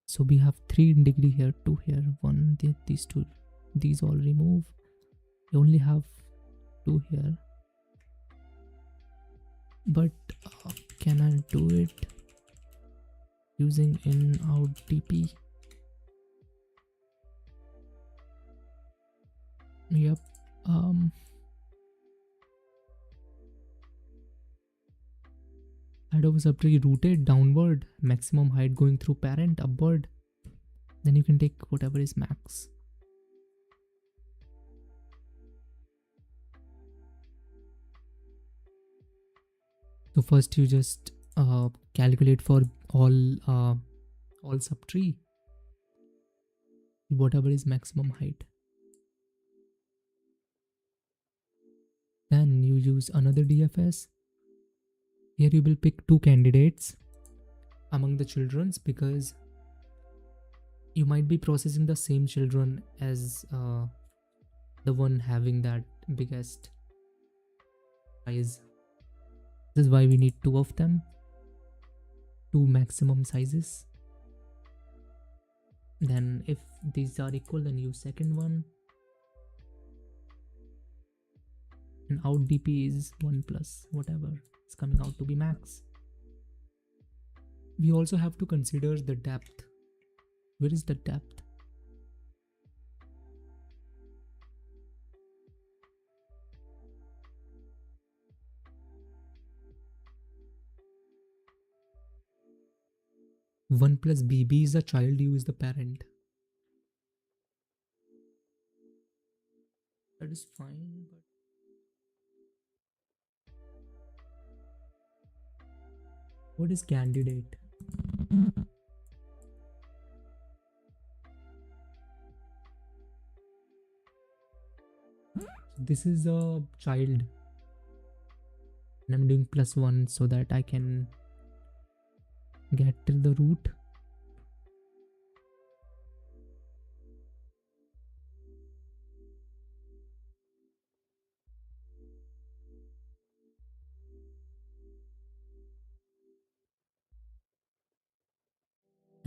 A: So we have 3 in degree here, 2 here, 1, these 2. These all remove. You only have 2 here. But can I do it using in-out DP? Yep. Height of a subtree rooted downward, maximum height going through parent upward. Then you can take whatever is max. So first you just calculate for all subtree, whatever is maximum height. Then you use another DFS. Here you will pick 2 candidates among the children's, because you might be processing the same children as the one having that biggest size. This is why we need 2 of them, 2 maximum sizes. Then if these are equal, then use second one. and out dp is 1 plus whatever is coming out to be max. We also have to consider the depth. Where is the depth? One plus bb is the child, u is the parent. That is fine, but what is candidate? This is a child and I'm doing +1 so that I can get till the root.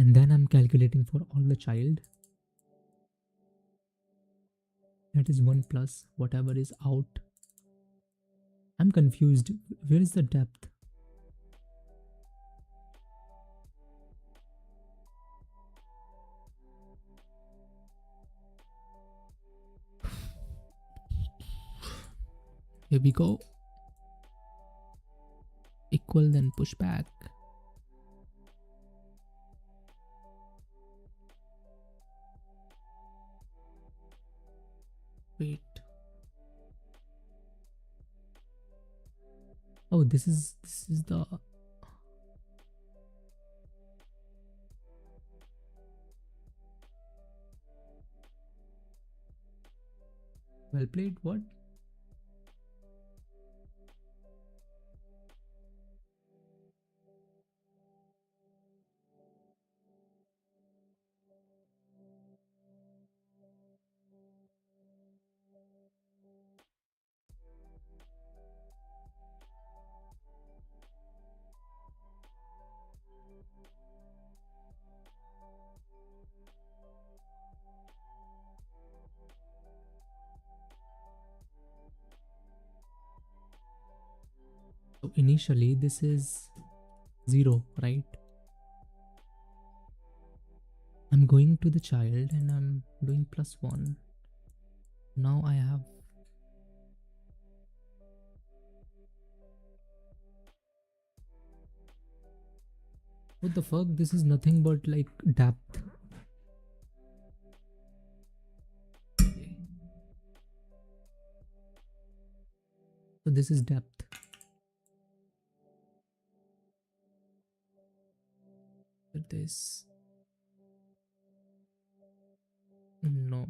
A: And then I'm calculating for all the child. That is 1 plus whatever is out. I'm confused. Where is the depth? Here we go. Equal, then push back. Wait. Oh, this is the well played. What? So initially this is 0, right? I'm going to the child and I'm doing +1. Now I have what the fuck? This is nothing but like depth. Okay. So this is depth. This no.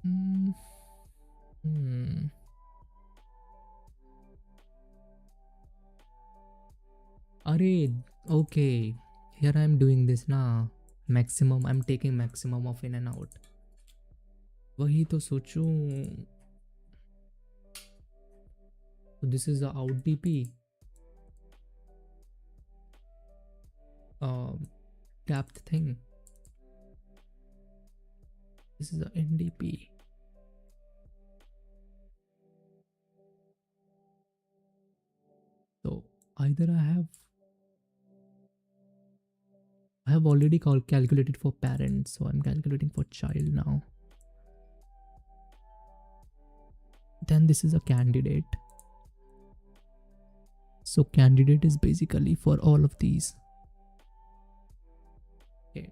A: Hmm. Array, okay. Here I'm doing this now. Maximum, I'm taking maximum of in and out. वही तो सोचूं. So this is the out dp. Depth thing. This is the ndp. So either I have already calculated for parent, so I'm calculating for child now. Then this is a candidate. So candidate is basically for all of these. Okay.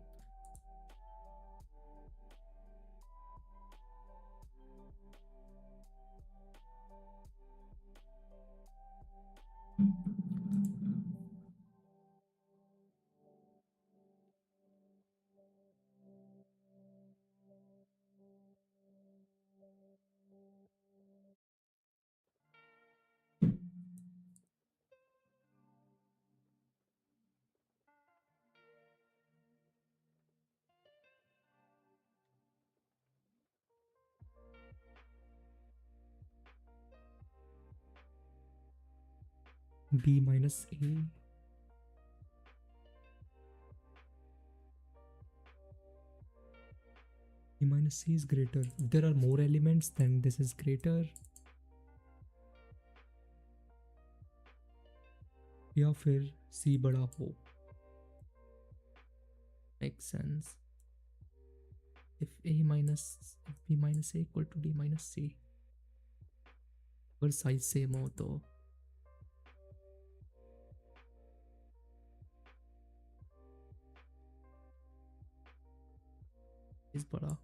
A: B minus A. B minus C is greater. If there are more elements, then this is greater. या फिर C बड़ा हो. Makes sense. If B minus A equal to D minus C, अगर size same हो तो is बड़ा.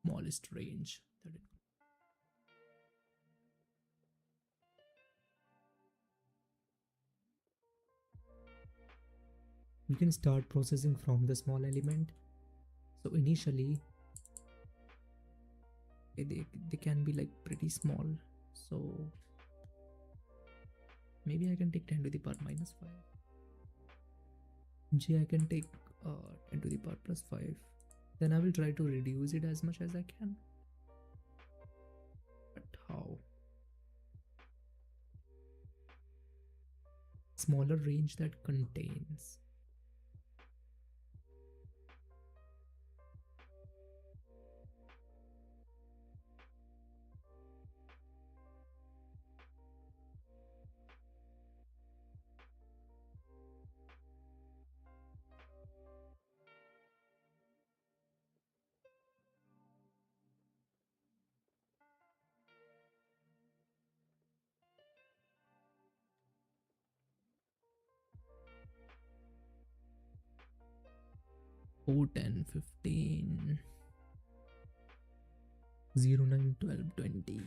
A: Smallest range that it. You can start processing from the small element. So initially they can be like pretty small, so maybe I can take 10 to the power minus 5. G I can take 10 to the power plus 5. Then I will try to reduce it as much as I can. But how? Smaller range that contains. Oh, 10, 15, 0, 9, 12, 20.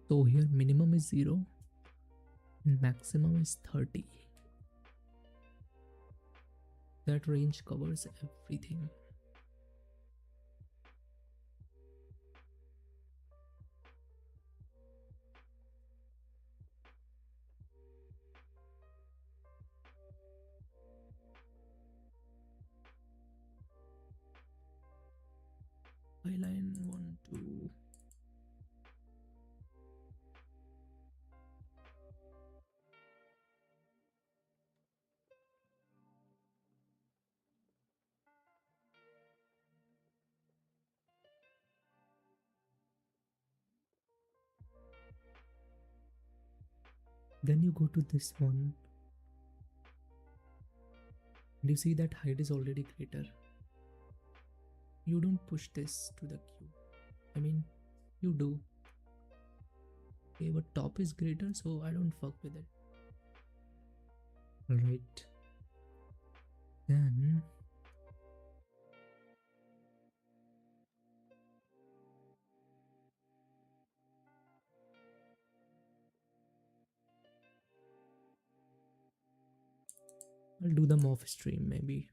A: So here minimum is 0 and maximum is 30. That range covers everything. Line 1, 2. Then you go to this one and you see that height is already greater. You don't push this to the queue. I mean, you do. Okay, but top is greater, so I don't fuck with it. Alright. Then I'll do them off stream maybe.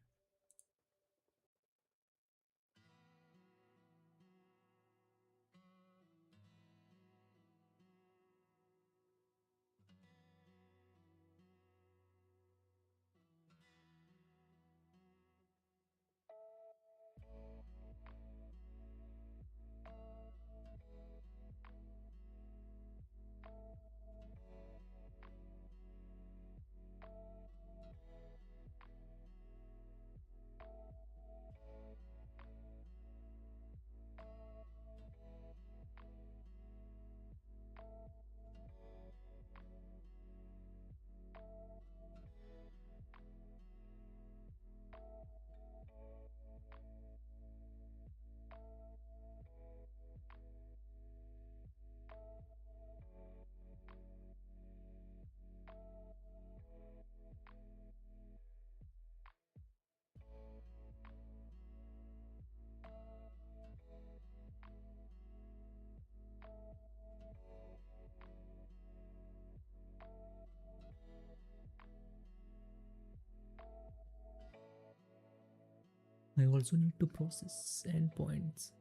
A: I also need to process endpoints.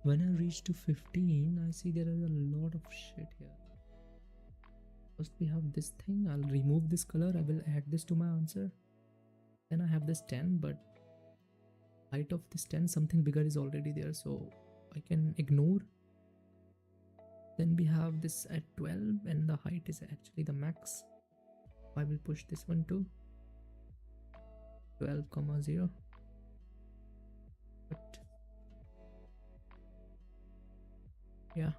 A: When I reach to 15, I see there is a lot of shit here. First we have this thing. I'll remove this color. I will add this to my answer. Then I have this 10, but height of this 10, something bigger is already there, so I can ignore. Then we have this at 12, and the height is actually the max. I will push this one to 12,0. But yeah,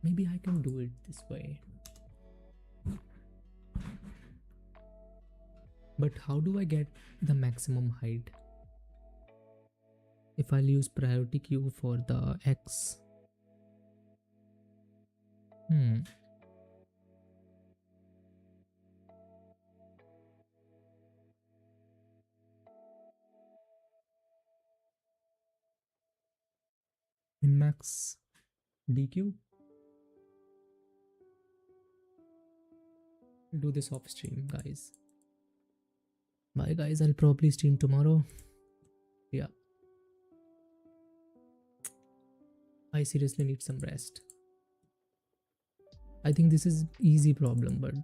A: maybe I can do it this way. But how do I get the maximum height? If I'll use priority queue for the X. In max DQ. I'll do this off stream, guys. Bye guys, I'll probably stream tomorrow. Yeah. I seriously need some rest. I think this is easy problem, but